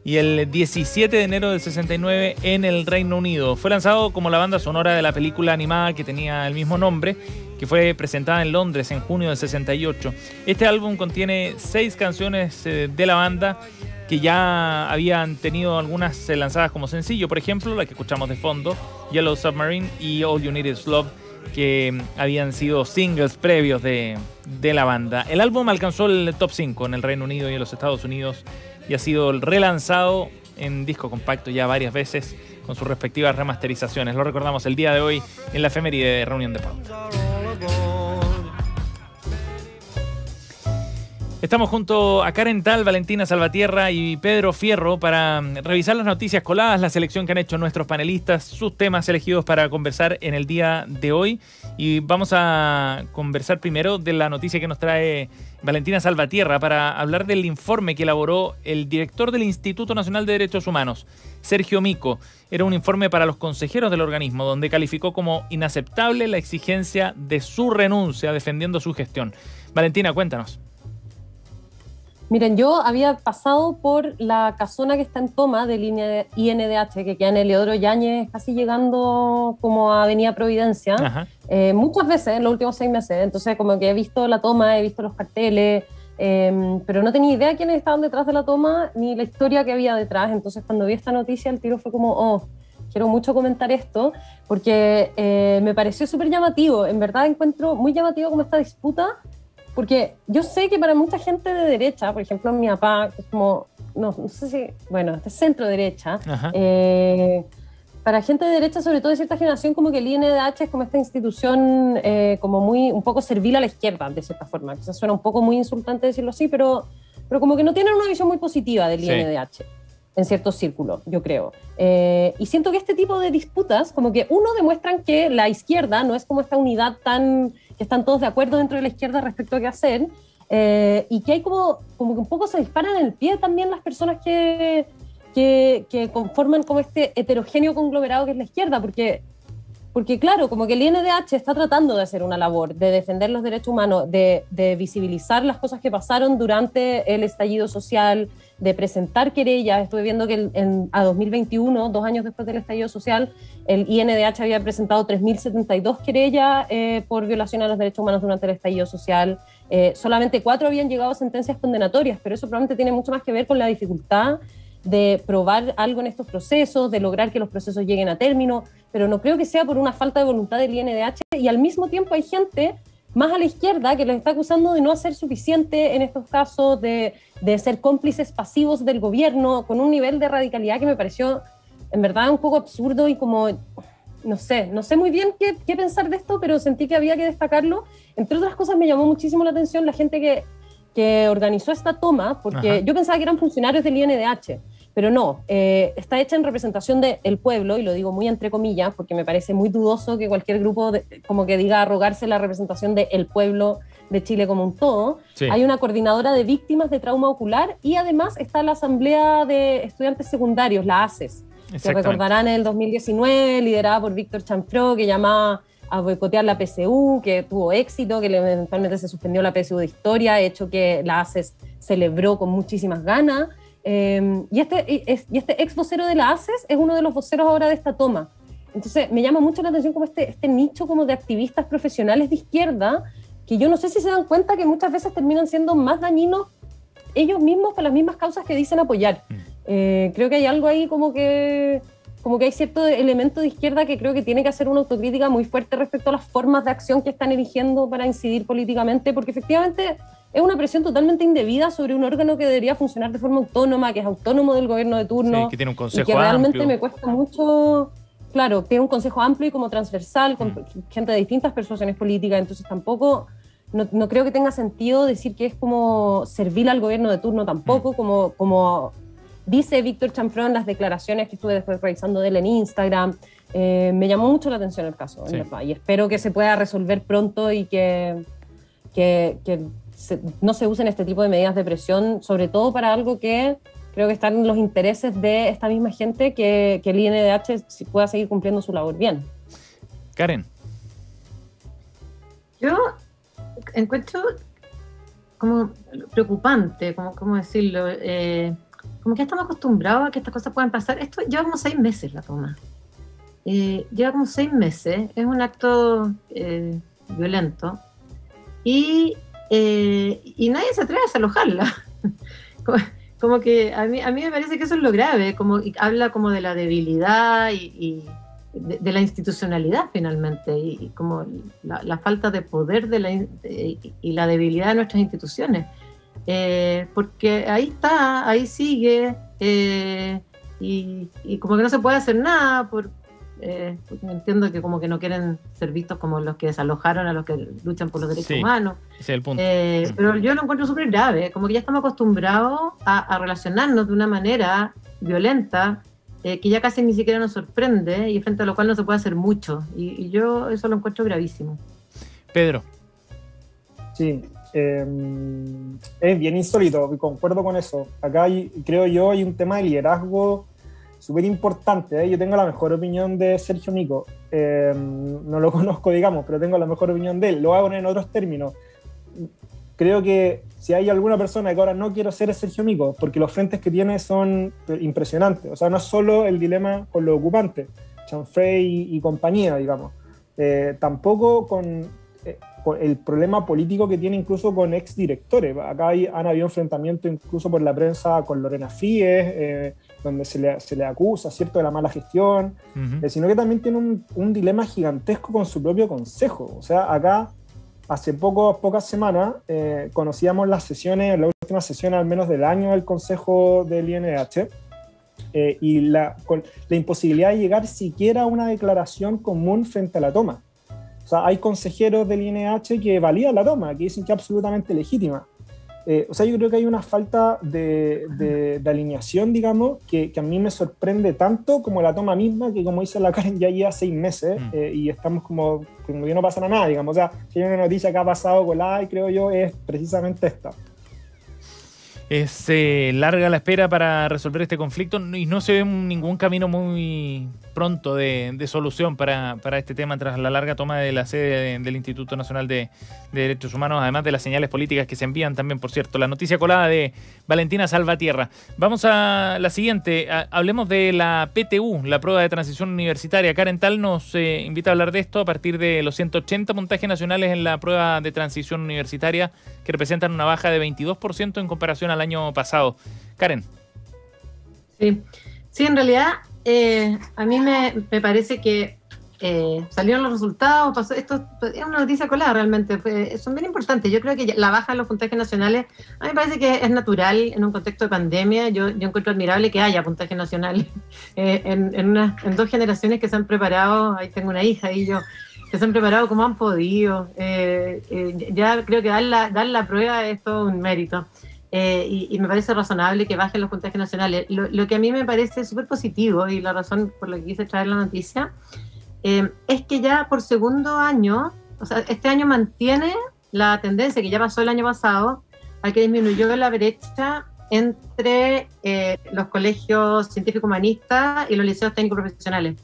y el 17 de enero del 69 en el Reino Unido. Fue lanzado como la banda sonora de la película animada que tenía el mismo nombre, que fue presentada en Londres en junio del 68. Este álbum contiene 6 canciones de la banda que ya habían tenido algunas lanzadas como sencillo. Por ejemplo, la que escuchamos de fondo, Yellow Submarine y All You Need Is Love, que habían sido singles previos de la banda. El álbum alcanzó el top 5 en el Reino Unido y en los Estados Unidos y ha sido relanzado en disco compacto ya varias veces con sus respectivas remasterizaciones. Lo recordamos el día de hoy en la efeméride de Reunión de Pauta. Estamos junto a Karen Tal, Valentina Salvatierra y Pedro Fierro para revisar las noticias coladas, la selección que han hecho nuestros panelistas, sus temas elegidos para conversar en el día de hoy. Y vamos a conversar primero de la noticia que nos trae Valentina Salvatierra para hablar del informe que elaboró el director del Instituto Nacional de Derechos Humanos, Sergio Mico. Era un informe para los consejeros del organismo, donde calificó como inaceptable la exigencia de su renuncia defendiendo su gestión. Valentina, cuéntanos. Miren, yo había pasado por la casona que está en toma del INDH, que queda en Eleodoro Yáñez, casi llegando como a Avenida Providencia, muchas veces en los últimos 6 meses. Entonces, como que he visto la toma, he visto los carteles, pero no tenía idea quiénes estaban detrás de la toma ni la historia que había detrás. Entonces, cuando vi esta noticia, el tiro fue como, quiero mucho comentar esto, porque me pareció súper llamativo. En verdad encuentro muy llamativo como esta disputa, porque yo sé que para mucha gente de derecha, por ejemplo mi papá, que es como, no sé si, bueno, este centro derecha, para gente de derecha, sobre todo de cierta generación, como que el INDH es como esta institución como muy, un poco servil a la izquierda, de cierta forma. Quizás suena un poco muy insultante decirlo así, pero como que no tienen una visión muy positiva del INDH. En ciertos círculos, yo creo. Y siento que este tipo de disputas, como que uno, demuestran que la izquierda no es como esta unidad que están todos de acuerdo dentro de la izquierda respecto a qué hacer, y que hay como que un poco se disparan en el pie también las personas que conforman como este heterogéneo conglomerado que es la izquierda, porque claro, como que el INDH está tratando de hacer una labor, de defender los derechos humanos, de visibilizar las cosas que pasaron durante el estallido social, de presentar querellas. Estuve viendo que a 2021, 2 años después del estallido social, el INDH había presentado 3.072 querellas por violación a los derechos humanos durante el estallido social. Solamente 4 habían llegado a sentencias condenatorias, pero eso probablemente tiene mucho más que ver con la dificultad de probar algo en estos procesos, de lograr que los procesos lleguen a término, pero no creo que sea por una falta de voluntad del INDH, y al mismo tiempo hay gente más a la izquierda que los está acusando de no hacer suficiente en estos casos, de ser cómplices pasivos del gobierno, con un nivel de radicalidad que me pareció en verdad un poco absurdo y como, no sé muy bien qué pensar de esto, pero sentí que había que destacarlo. Entre otras cosas me llamó muchísimo la atención la gente que organizó esta toma, porque yo pensaba que eran funcionarios del INDH, pero no, está hecha en representación del pueblo, y lo digo muy entre comillas, porque me parece muy dudoso que cualquier grupo como que diga arrogarse la representación del pueblo de Chile como un todo. Sí. Hay una coordinadora de víctimas de trauma ocular, y además está la Asamblea de Estudiantes Secundarios, la ACES, que recordarán en el 2019, liderada por Víctor Chanfró, que llamaba a boicotear la PSU, que tuvo éxito, que eventualmente se suspendió la PSU de historia, hecho que la ACES celebró con muchísimas ganas. Y este ex vocero de la ACES es uno de los voceros ahora de esta toma. Entonces me llama mucho la atención como este nicho como de activistas profesionales de izquierda, que yo no sé si se dan cuenta que muchas veces terminan siendo más dañinos ellos mismos para las mismas causas que dicen apoyar. Creo que hay algo ahí como que hay cierto elemento de izquierda que creo que tiene que hacer una autocrítica muy fuerte respecto a las formas de acción que están eligiendo para incidir políticamente, porque efectivamente es una presión totalmente indebida sobre un órgano que debería funcionar de forma autónoma, que es autónomo del gobierno de turno, sí, que tiene un consejo y que realmente amplio. Me cuesta mucho, claro, tiene un consejo amplio y como transversal, con gente de distintas persuasiones políticas, entonces tampoco, no creo que tenga sentido decir que es como servil al gobierno de turno tampoco, como dice Víctor Chanfró en las declaraciones que estuve después revisando de él en Instagram. Me llamó mucho la atención el caso, en verdad, y espero que se pueda resolver pronto y que no se usen este tipo de medidas de presión, sobre todo para algo que creo que están en los intereses de esta misma gente, que el INDH pueda seguir cumpliendo su labor bien. Karen. Yo encuentro como preocupante, ¿cómo decirlo? Como que estamos acostumbrados a que estas cosas puedan pasar. Esto lleva como 6 meses la toma. Lleva como 6 meses. Es un acto violento. Y nadie se atreve a desalojarla. Como que a mí me parece que eso es lo grave. Habla como de la debilidad y de la institucionalidad finalmente, y como la falta de poder y la debilidad de nuestras instituciones. Porque ahí está, ahí sigue, y como que no se puede hacer nada, porque entiendo que como que no quieren ser vistos como los que desalojaron a los que luchan por los derechos humanos. Ese es el punto. Pero yo lo encuentro súper grave, como que ya estamos acostumbrados a relacionarnos de una manera violenta, que ya casi ni siquiera nos sorprende, y frente a lo cual no se puede hacer mucho, y yo eso lo encuentro gravísimo. Pedro. Sí, es bien insólito, concuerdo con eso. Acá creo yo hay un tema de liderazgo súper importante. Yo tengo la mejor opinión de Sergio Mico, no lo conozco, digamos, pero tengo la mejor opinión de él. Lo voy a poner en otros términos. Creo que si hay alguna persona que ahora no quiero ser, es Sergio Mico, porque los frentes que tiene son impresionantes. O sea, no es solo el dilema con los ocupantes, Chanfrey y compañía, digamos. Tampoco con el problema político que tiene incluso con exdirectores. Acá han habido enfrentamientos incluso por la prensa con Lorena Fíes, donde se le acusa, ¿cierto?, de la mala gestión, sino que también tiene un dilema gigantesco con su propio consejo. O sea, acá hace pocas semanas conocíamos las últimas sesiones al menos del año del Consejo del INH, y con la imposibilidad de llegar siquiera a una declaración común frente a la toma. O sea, hay consejeros del INH que validan la toma, que dicen que es absolutamente legítima. O sea, yo creo que hay una falta de alineación, digamos, que a mí me sorprende tanto como la toma misma, que como dice la Karen, ya lleva 6 meses, y estamos como que no pasa nada, digamos. O sea, si hay una noticia que ha pasado colada, y creo yo, es precisamente esta. Es larga la espera para resolver este conflicto, y no se ve ningún camino muy pronto de solución para este tema tras la larga toma de la sede del Instituto Nacional de Derechos Humanos, además de las señales políticas que se envían también, por cierto. La noticia colada de Valentina Salvatierra. Vamos a la siguiente. Hablemos de la PTU, la prueba de transición universitaria. Karen Tal nos invita a hablar de esto a partir de los 180 puntajes nacionales en la prueba de transición universitaria, que representan una baja de 22% en comparación al año pasado. Karen. Sí, en realidad a mí me parece que salieron los resultados, esto es una noticia colada realmente, son bien importantes. Yo creo que la baja de los puntajes nacionales, a mí me parece que es natural en un contexto de pandemia. Yo encuentro admirable que haya puntajes nacionales en 2 generaciones que se han preparado. Ahí tengo una hija y yo, que se han preparado como han podido. Ya creo que dar la prueba es todo un mérito. Y me parece razonable que bajen los puntajes nacionales. Lo que a mí me parece súper positivo, y la razón por la que quise traer la noticia, es que ya por segundo año, o sea, este año mantiene la tendencia que ya pasó el año pasado, a que disminuyó la brecha entre los colegios científico-humanistas y los liceos técnico-profesionales.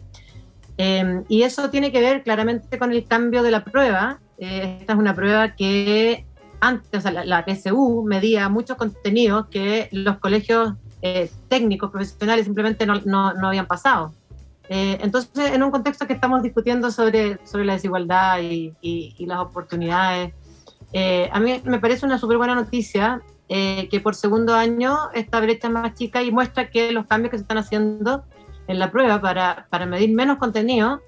Y eso tiene que ver claramente con el cambio de la prueba. Esta es una prueba que antes, o sea, la PSU medía muchos contenidos que los colegios técnicos profesionales simplemente no habían pasado. Entonces, en un contexto que estamos discutiendo sobre la desigualdad y las oportunidades, a mí me parece una súper buena noticia que por segundo año esta brecha es más chica, y muestra que los cambios que se están haciendo en la prueba para medir menos contenido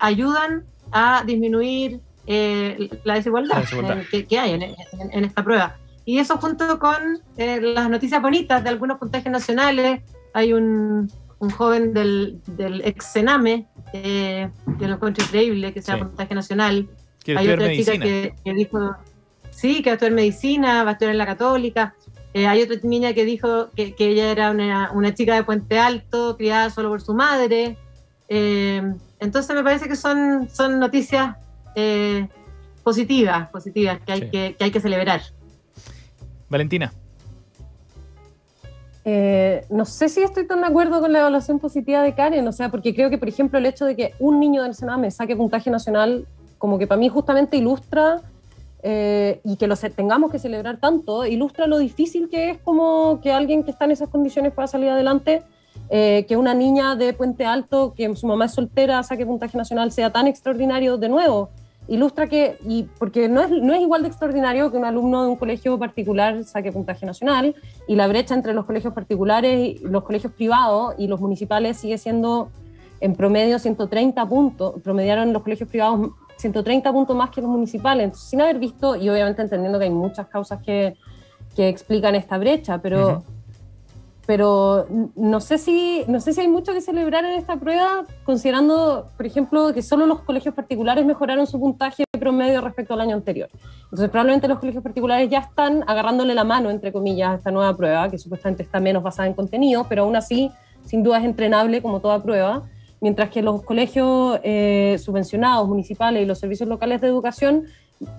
ayudan a disminuir la desigualdad que hay en esta prueba. Y eso, junto con las noticias bonitas de algunos puntajes nacionales. Hay un joven del ex Sename que lo encuentro increíble, que sea puntaje nacional. Hay otra medicina. Chica que dijo que va a estudiar medicina, va a estudiar en la Católica. Hay otra niña que dijo que ella era una chica de Puente Alto, criada solo por su madre. Entonces me parece que son noticias positivas que hay que celebrar. Valentina. No sé si estoy tan de acuerdo con la evaluación positiva de Karen, o sea, porque creo que, por ejemplo, el hecho de que un niño del Sename saque puntaje nacional, como que para mí justamente ilustra, y que lo tengamos que celebrar tanto, ilustra lo difícil que es como que alguien que está en esas condiciones pueda salir adelante, que una niña de Puente Alto, que su mamá es soltera, saque puntaje nacional, sea tan extraordinario de nuevo. Ilustra porque no es igual de extraordinario que un alumno de un colegio particular saque puntaje nacional, y la brecha entre los colegios particulares, los colegios privados y los municipales sigue siendo en promedio 130 puntos, promediaron los colegios privados 130 puntos más que los municipales, entonces, sin haber visto, y obviamente entendiendo que hay muchas causas que explican esta brecha, pero no sé si hay mucho que celebrar en esta prueba, considerando, por ejemplo, que solo los colegios particulares mejoraron su puntaje promedio respecto al año anterior. Entonces, probablemente los colegios particulares ya están agarrándole la mano, entre comillas, a esta nueva prueba, que supuestamente está menos basada en contenido, pero aún así, sin duda es entrenable como toda prueba, mientras que los colegios subvencionados, municipales y los servicios locales de educación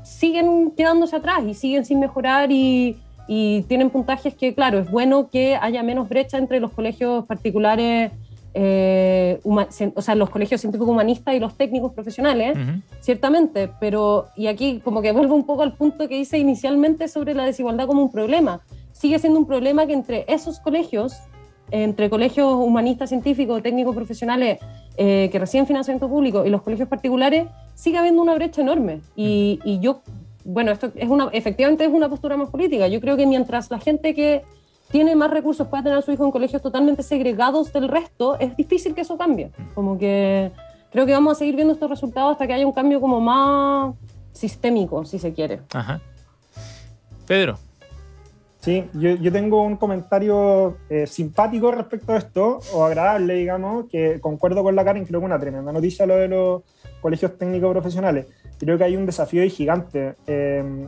siguen quedándose atrás y siguen sin mejorar y tienen puntajes que, claro, es bueno que haya menos brecha entre los colegios particulares, o sea, los colegios científicos humanistas y los técnicos profesionales, ciertamente, pero, y aquí como que vuelvo un poco al punto que hice inicialmente sobre la desigualdad como un problema. Sigue siendo un problema que entre esos colegios, entre colegios humanistas, científicos, técnicos profesionales que reciben financiamiento público y los colegios particulares, sigue habiendo una brecha enorme. Y yo, bueno, esto es efectivamente es una postura más política. Yo creo que mientras la gente que tiene más recursos pueda tener a su hijo en colegios totalmente segregados del resto, es difícil que eso cambie. Como que creo que vamos a seguir viendo estos resultados hasta que haya un cambio como más sistémico, si se quiere. Ajá. Pedro. Sí, yo tengo un comentario simpático respecto a esto, o agradable, digamos, que concuerdo con la Karen, creo que una tremenda noticia lo de los colegios técnicos profesionales. Creo que hay un desafío gigante.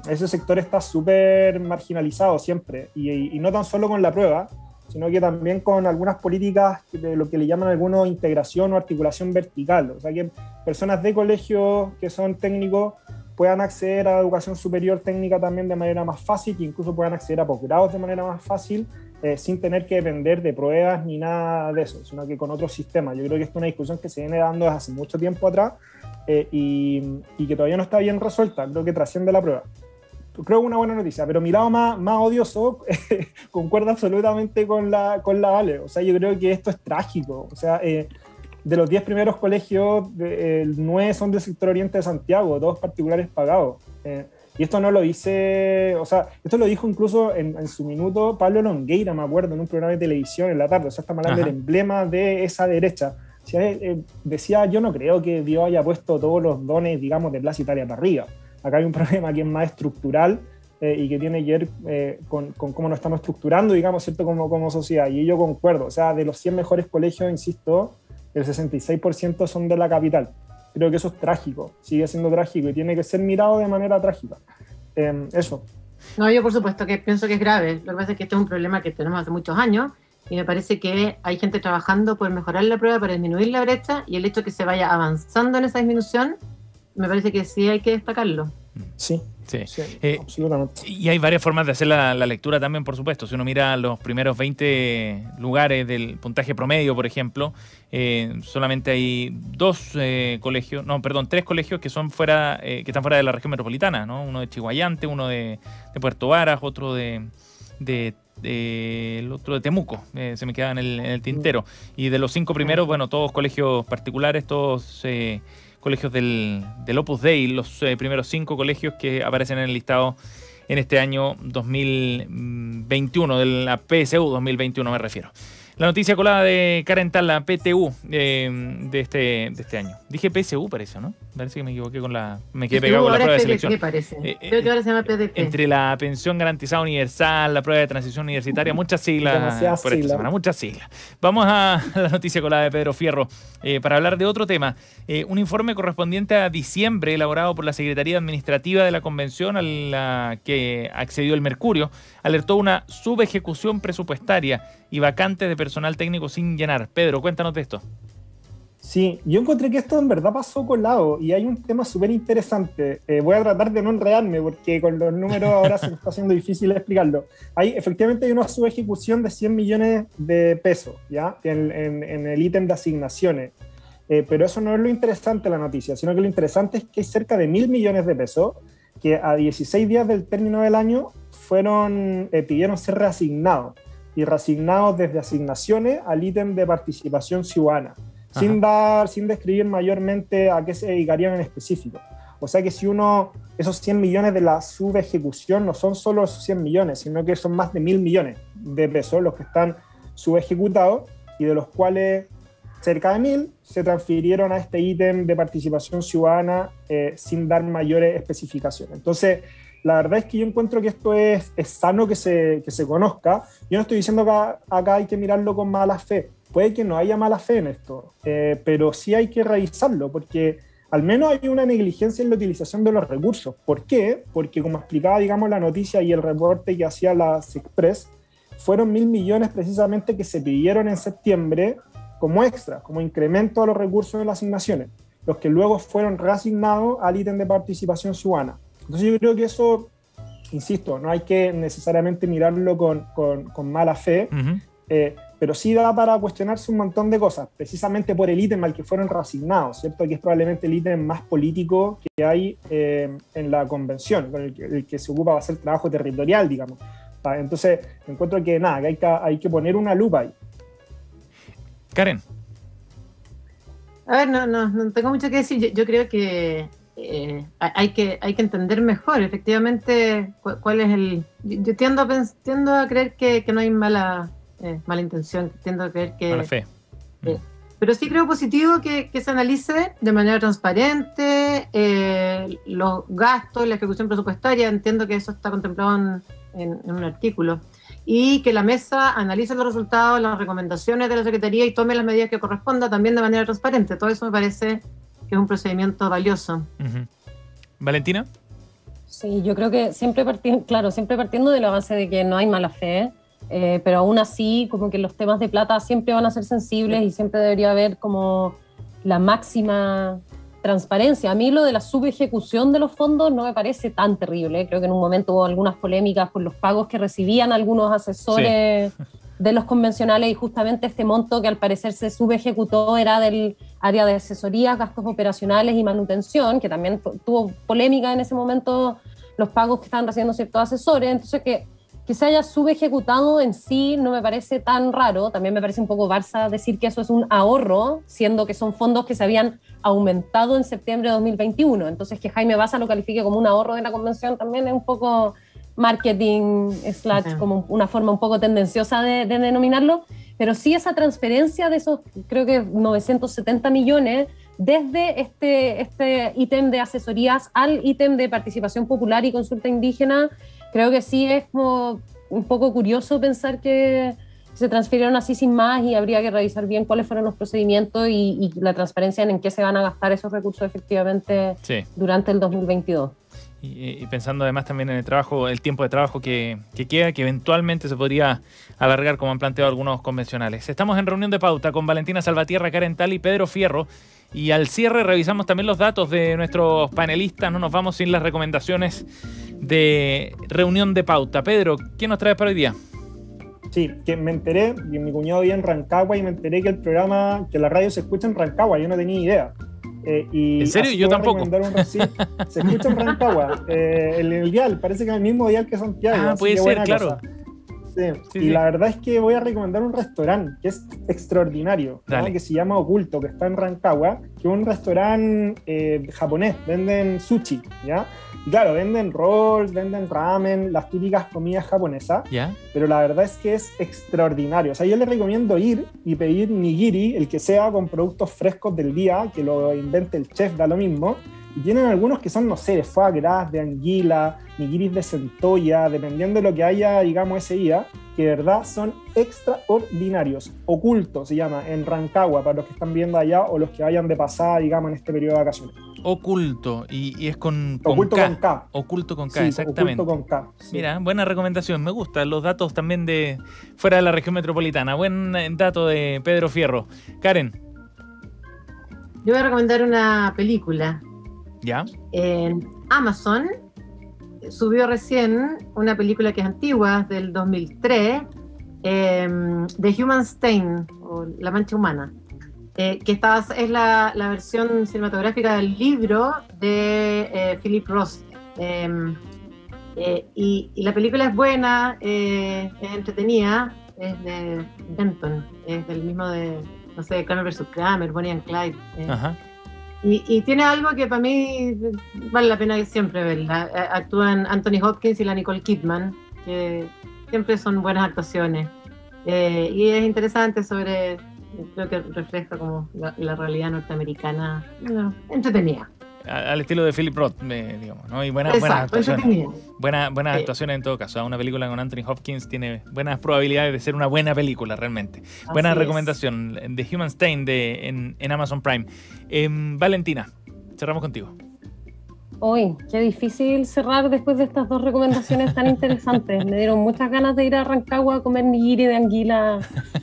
Ese sector está súper marginalizado siempre, y no tan solo con la prueba, sino que también con algunas políticas de lo que le llaman algunos integración o articulación vertical. O sea, que personas de colegios que son técnicos puedan acceder a educación superior técnica también de manera más fácil, que incluso puedan acceder a posgrados de manera más fácil, sin tener que depender de pruebas ni nada de eso, sino que con otros sistemas. Yo creo que esto es una discusión que se viene dando desde hace mucho tiempo atrás, y que todavía no está bien resuelta. Creo que trasciende la prueba. Creo que es una buena noticia, pero mi lado más odioso concuerda absolutamente con la Vale. O sea, yo creo que esto es trágico. O sea, de los 10 primeros colegios, 9 son del sector oriente de Santiago, 2 particulares pagados. Y esto no lo dice, o sea, esto lo dijo incluso en su minuto Pablo Longueira, me acuerdo, en un programa de televisión en la tarde. O sea, estamos hablando del emblema de esa derecha. O sea, decía, yo no creo que Dios haya puesto todos los dones, digamos, de Plaza Italia para arriba. Acá hay un problema que es más estructural y que tiene que ver con cómo nos estamos estructurando, digamos, ¿cierto? Como sociedad. Y yo concuerdo, o sea, de los 100 mejores colegios, insisto, el 66% son de la capital. Creo que eso es trágico, sigue siendo trágico y tiene que ser mirado de manera trágica. Eso. No, yo por supuesto que pienso que es grave. Lo que pasa es que este es un problema que tenemos hace muchos años y me parece que hay gente trabajando por mejorar la prueba, para disminuir la brecha, y el hecho de que se vaya avanzando en esa disminución, me parece que sí hay que destacarlo. Sí. Sí, absolutamente. Y hay varias formas de hacer la lectura también, por supuesto. Si uno mira los primeros 20 lugares del puntaje promedio, por ejemplo, solamente hay 3 colegios que son fuera, que están fuera de la región metropolitana, ¿no? Uno de Chiguayante, uno de Puerto Varas, otro el otro de Temuco, se me queda en el tintero. Y de los 5 primeros, bueno, todos colegios particulares, todos colegios del Opus Dei, los primeros 5 colegios que aparecen en el listado en este año 2021, de la PSU 2021 me refiero. La noticia colada de Karen Tal, la PTU de este año. Dije PSU, parece, ¿no? Parece que me equivoqué me quedé pegado con la prueba de selección. ¿Qué parece? Creo que ahora se llama PDP. Entre la pensión garantizada universal, la prueba de transición universitaria, muchas siglas por esta semana, muchas siglas. Vamos a la noticia colada de Pedro Fierro para hablar de otro tema. Un informe correspondiente a diciembre, elaborado por la Secretaría Administrativa de la Convención, a la que accedió el Mercurio, alertó una subejecución presupuestaria y vacantes de personal técnico sin llenar. Pedro, cuéntanos de esto. Sí, yo encontré que esto en verdad pasó colado y hay un tema súper interesante. Voy a tratar de no enredarme porque con los números ahora se me está haciendo difícil explicarlo. Efectivamente hay una subejecución de 100 millones de pesos, ¿ya? En el ítem de asignaciones. Pero eso no es lo interesante de la noticia, sino que lo interesante es que hay cerca de 1.000 millones de pesos que a 16 días del término del año pidieron ser reasignados, y reasignados desde asignaciones al ítem de participación ciudadana, sin describir mayormente a qué se dedicarían en específico. O sea que esos 100 millones de la subejecución no son solo esos 100 millones, sino que son más de 1.000 millones de pesos los que están subejecutados y de los cuales cerca de 1.000 se transfirieron a este ítem de participación ciudadana sin dar mayores especificaciones. Entonces, la verdad es que yo encuentro que esto es sano que se conozca. Yo no estoy diciendo que acá hay que mirarlo con mala fe. Puede que no haya mala fe en esto, pero sí hay que revisarlo, porque al menos hay una negligencia en la utilización de los recursos. ¿Por qué? Porque como explicaba, digamos, la noticia y el reporte que hacía la Sexpress, fueron 1.000 millones precisamente que se pidieron en septiembre como extra, como incremento a los recursos de las asignaciones, los que luego fueron reasignados al ítem de participación ciudadana. Entonces yo creo que eso, insisto, no hay que necesariamente mirarlo con mala fe, pero sí da para cuestionarse un montón de cosas, precisamente por el ítem al que fueron reasignados, ¿cierto? Que es probablemente el ítem más político que hay en la convención, con el que se ocupa va a ser trabajo territorial, digamos. Entonces encuentro que nada, que hay que poner una lupa ahí. Karen. A ver, no tengo mucho que decir. Yo creo que hay que entender mejor, efectivamente, cuál es el... Yo tiendo a creer que no hay mala intención, tiendo a creer que... Mala fe. Pero sí creo positivo que se analice de manera transparente los gastos, la ejecución presupuestaria. Entiendo que eso está contemplado en un artículo. Y que la mesa analice los resultados, las recomendaciones de la Secretaría y tome las medidas que corresponda también de manera transparente. Todo eso me parece que es un procedimiento valioso. ¿Valentina? Sí, yo creo que siempre partiendo de la base de que no hay mala fe, pero aún así como que los temas de plata siempre van a ser sensibles y siempre debería haber como la máxima transparencia. A mí lo de la subejecución de los fondos no me parece tan terrible. Creo que en un momento hubo algunas polémicas por los pagos que recibían algunos asesores de los convencionales, y justamente este monto que al parecer se subejecutó era del área de asesorías, gastos operacionales y manutención, que también tuvo polémica en ese momento los pagos que estaban recibiendo ciertos asesores. Entonces que se haya subejecutado en sí no me parece tan raro. También me parece un poco Barça decir que eso es un ahorro, siendo que son fondos que se habían aumentado en septiembre de 2021. Entonces que Jaime Baza lo califique como un ahorro de la convención también es un poco marketing / como una forma un poco tendenciosa de denominarlo. Pero sí esa transferencia de esos, creo que 970 millones, desde este ítem de asesorías al ítem de participación popular y consulta indígena, creo que sí es como un poco curioso pensar que se transfirieron así sin más, y habría que revisar bien cuáles fueron los procedimientos y la transparencia en qué se van a gastar esos recursos efectivamente durante el 2022. Y pensando además también en el tiempo de trabajo que queda, que eventualmente se podría alargar, como han planteado algunos convencionales. Estamos en reunión de pauta con Valentina Salvatierra, Karen Tal y Pedro Fierro. Y al cierre revisamos también los datos de nuestros panelistas. No nos vamos sin las recomendaciones de reunión de pauta. Pedro, ¿qué nos traes para hoy día? Sí, que me enteré, que mi cuñado vive en Rancagua y me enteré que que la radio se escucha en Rancagua. Yo no tenía idea. ¿En serio? Yo tampoco. Sí, se escucha en Rancagua, en el dial, parece que es el mismo dial que Santiago. Puede ser, claro. Sí. La verdad es que voy a recomendar un restaurante que es extraordinario, ¿no? Que se llama Oculto, que está en Rancagua, que es un restaurante japonés, venden sushi, ¿ya? Y claro, venden rolls, venden ramen, las típicas comidas japonesas, pero la verdad es que es extraordinario. O sea, yo les recomiendo ir y pedir nigiri, el que sea, con productos frescos del día, que lo invente el chef, da lo mismo. Y tienen algunos que son, no sé, de foie gras, de anguila, nigiris de centolla, dependiendo de lo que haya, digamos, ese día, que de verdad son extraordinarios. Oculto se llama, en Rancagua, para los que están viendo allá o los que vayan de pasada, digamos, en este periodo de vacaciones. Oculto, y es con Oculto K. Con K. Oculto con K, sí, exactamente. Oculto con K. Sí. Mira, buena recomendación, me gustan los datos también de fuera de la región metropolitana. Buen dato de Pedro Fierro. Karen. Yo voy a recomendar una película. ¿Ya? En Amazon subió recién una película que es antigua, del 2003, The Human Stain, o La Mancha Humana, que es la versión cinematográfica del libro de Philip Roth. Y la película es buena, es entretenida, es de Benton, es del mismo de, no sé, Kramer vs. Kramer, Bonnie and Clyde. Ajá. Y tiene algo que para mí vale la pena siempre verla. Actúan Anthony Hopkins y la Nicole Kidman, que siempre son buenas actuaciones. Y es interesante sobre Creo que refleja como la realidad norteamericana, entretenida. Al estilo de Philip Roth, digamos, ¿no? Y buenas actuaciones. Buenas actuaciones en todo caso. Una película con Anthony Hopkins tiene buenas probabilidades de ser una buena película, realmente. Buena recomendación. The Human Stain en Amazon Prime. Valentina, cerramos contigo. Uy, qué difícil cerrar después de estas dos recomendaciones tan interesantes. Me dieron muchas ganas de ir a Rancagua a comer nigiri de anguila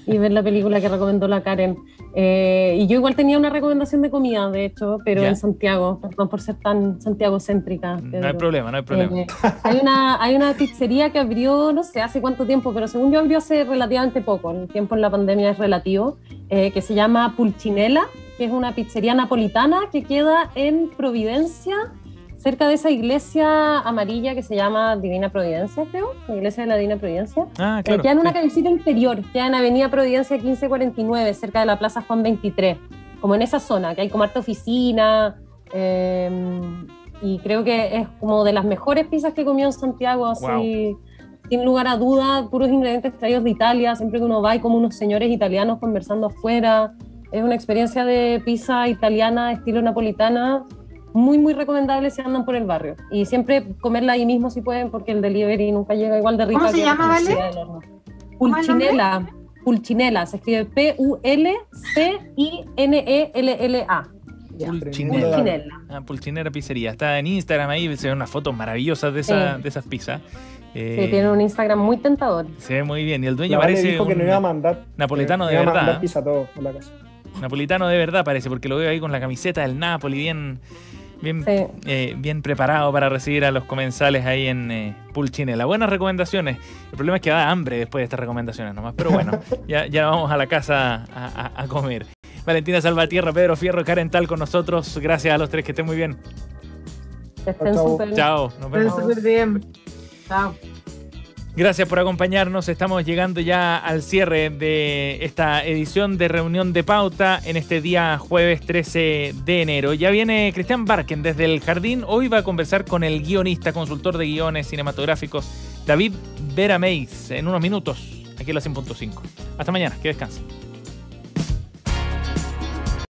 y ver la película que recomendó la Karen. Y yo igual tenía una recomendación de comida, de hecho, pero en Santiago. Perdón por ser tan santiago-céntrica. No hay problema. Hay una pizzería que abrió, no sé hace cuánto tiempo, pero según yo abrió hace relativamente poco. El tiempo en la pandemia es relativo, que se llama Pulcinella, que es una pizzería napolitana que queda en Providencia, cerca de esa iglesia amarilla que se llama Divina Providencia, creo, la iglesia de la Divina Providencia. Claro, queda en una callecita interior, queda en Avenida Providencia 1549, cerca de la Plaza Juan 23, como en esa zona, que hay como harta oficina, y creo que es como de las mejores pizzas que he comido en Santiago, así, sin lugar a duda, puros ingredientes traídos de Italia, siempre que uno va hay como unos señores italianos conversando afuera, es una experiencia de pizza italiana, estilo napolitana, muy, muy recomendable si andan por el barrio. Y siempre comerla ahí mismo si pueden, porque el delivery nunca llega igual de rica. ¿Cómo se llama, Vale? Pulcinella. Pulcinella. Se escribe Pulcinella. Pulcinella. Pulcinella Pizzería. Está en Instagram ahí, se ven unas fotos maravillosas de esas pizzas. Sí, tiene un Instagram muy tentador. Se ve muy bien. Y el dueño parece dijo que no iba a mandar napolitano de verdad. Mandar pizza todo a la casa. Napolitano de verdad parece, porque lo veo ahí con la camiseta del Napoli, bien preparado para recibir a los comensales ahí en Pulcinella. Buenas recomendaciones. El problema es que da hambre después de estas recomendaciones nomás. Pero bueno, ya vamos a la casa a comer. Valentina Salvatierra, Pedro Fierro, Karen Tal con nosotros. Gracias a los tres, que estén muy bien. Que estén súper bien. Chao, nos vemos. Estén súper bien. Chao. Gracias por acompañarnos. Estamos llegando ya al cierre de esta edición de Reunión de Pauta en este día jueves 13 de enero. Ya viene Cristian Barken desde el Jardín. Hoy va a conversar con el guionista, consultor de guiones cinematográficos, David Vera Meis, en unos minutos, aquí en la 100.5. Hasta mañana, que descansen.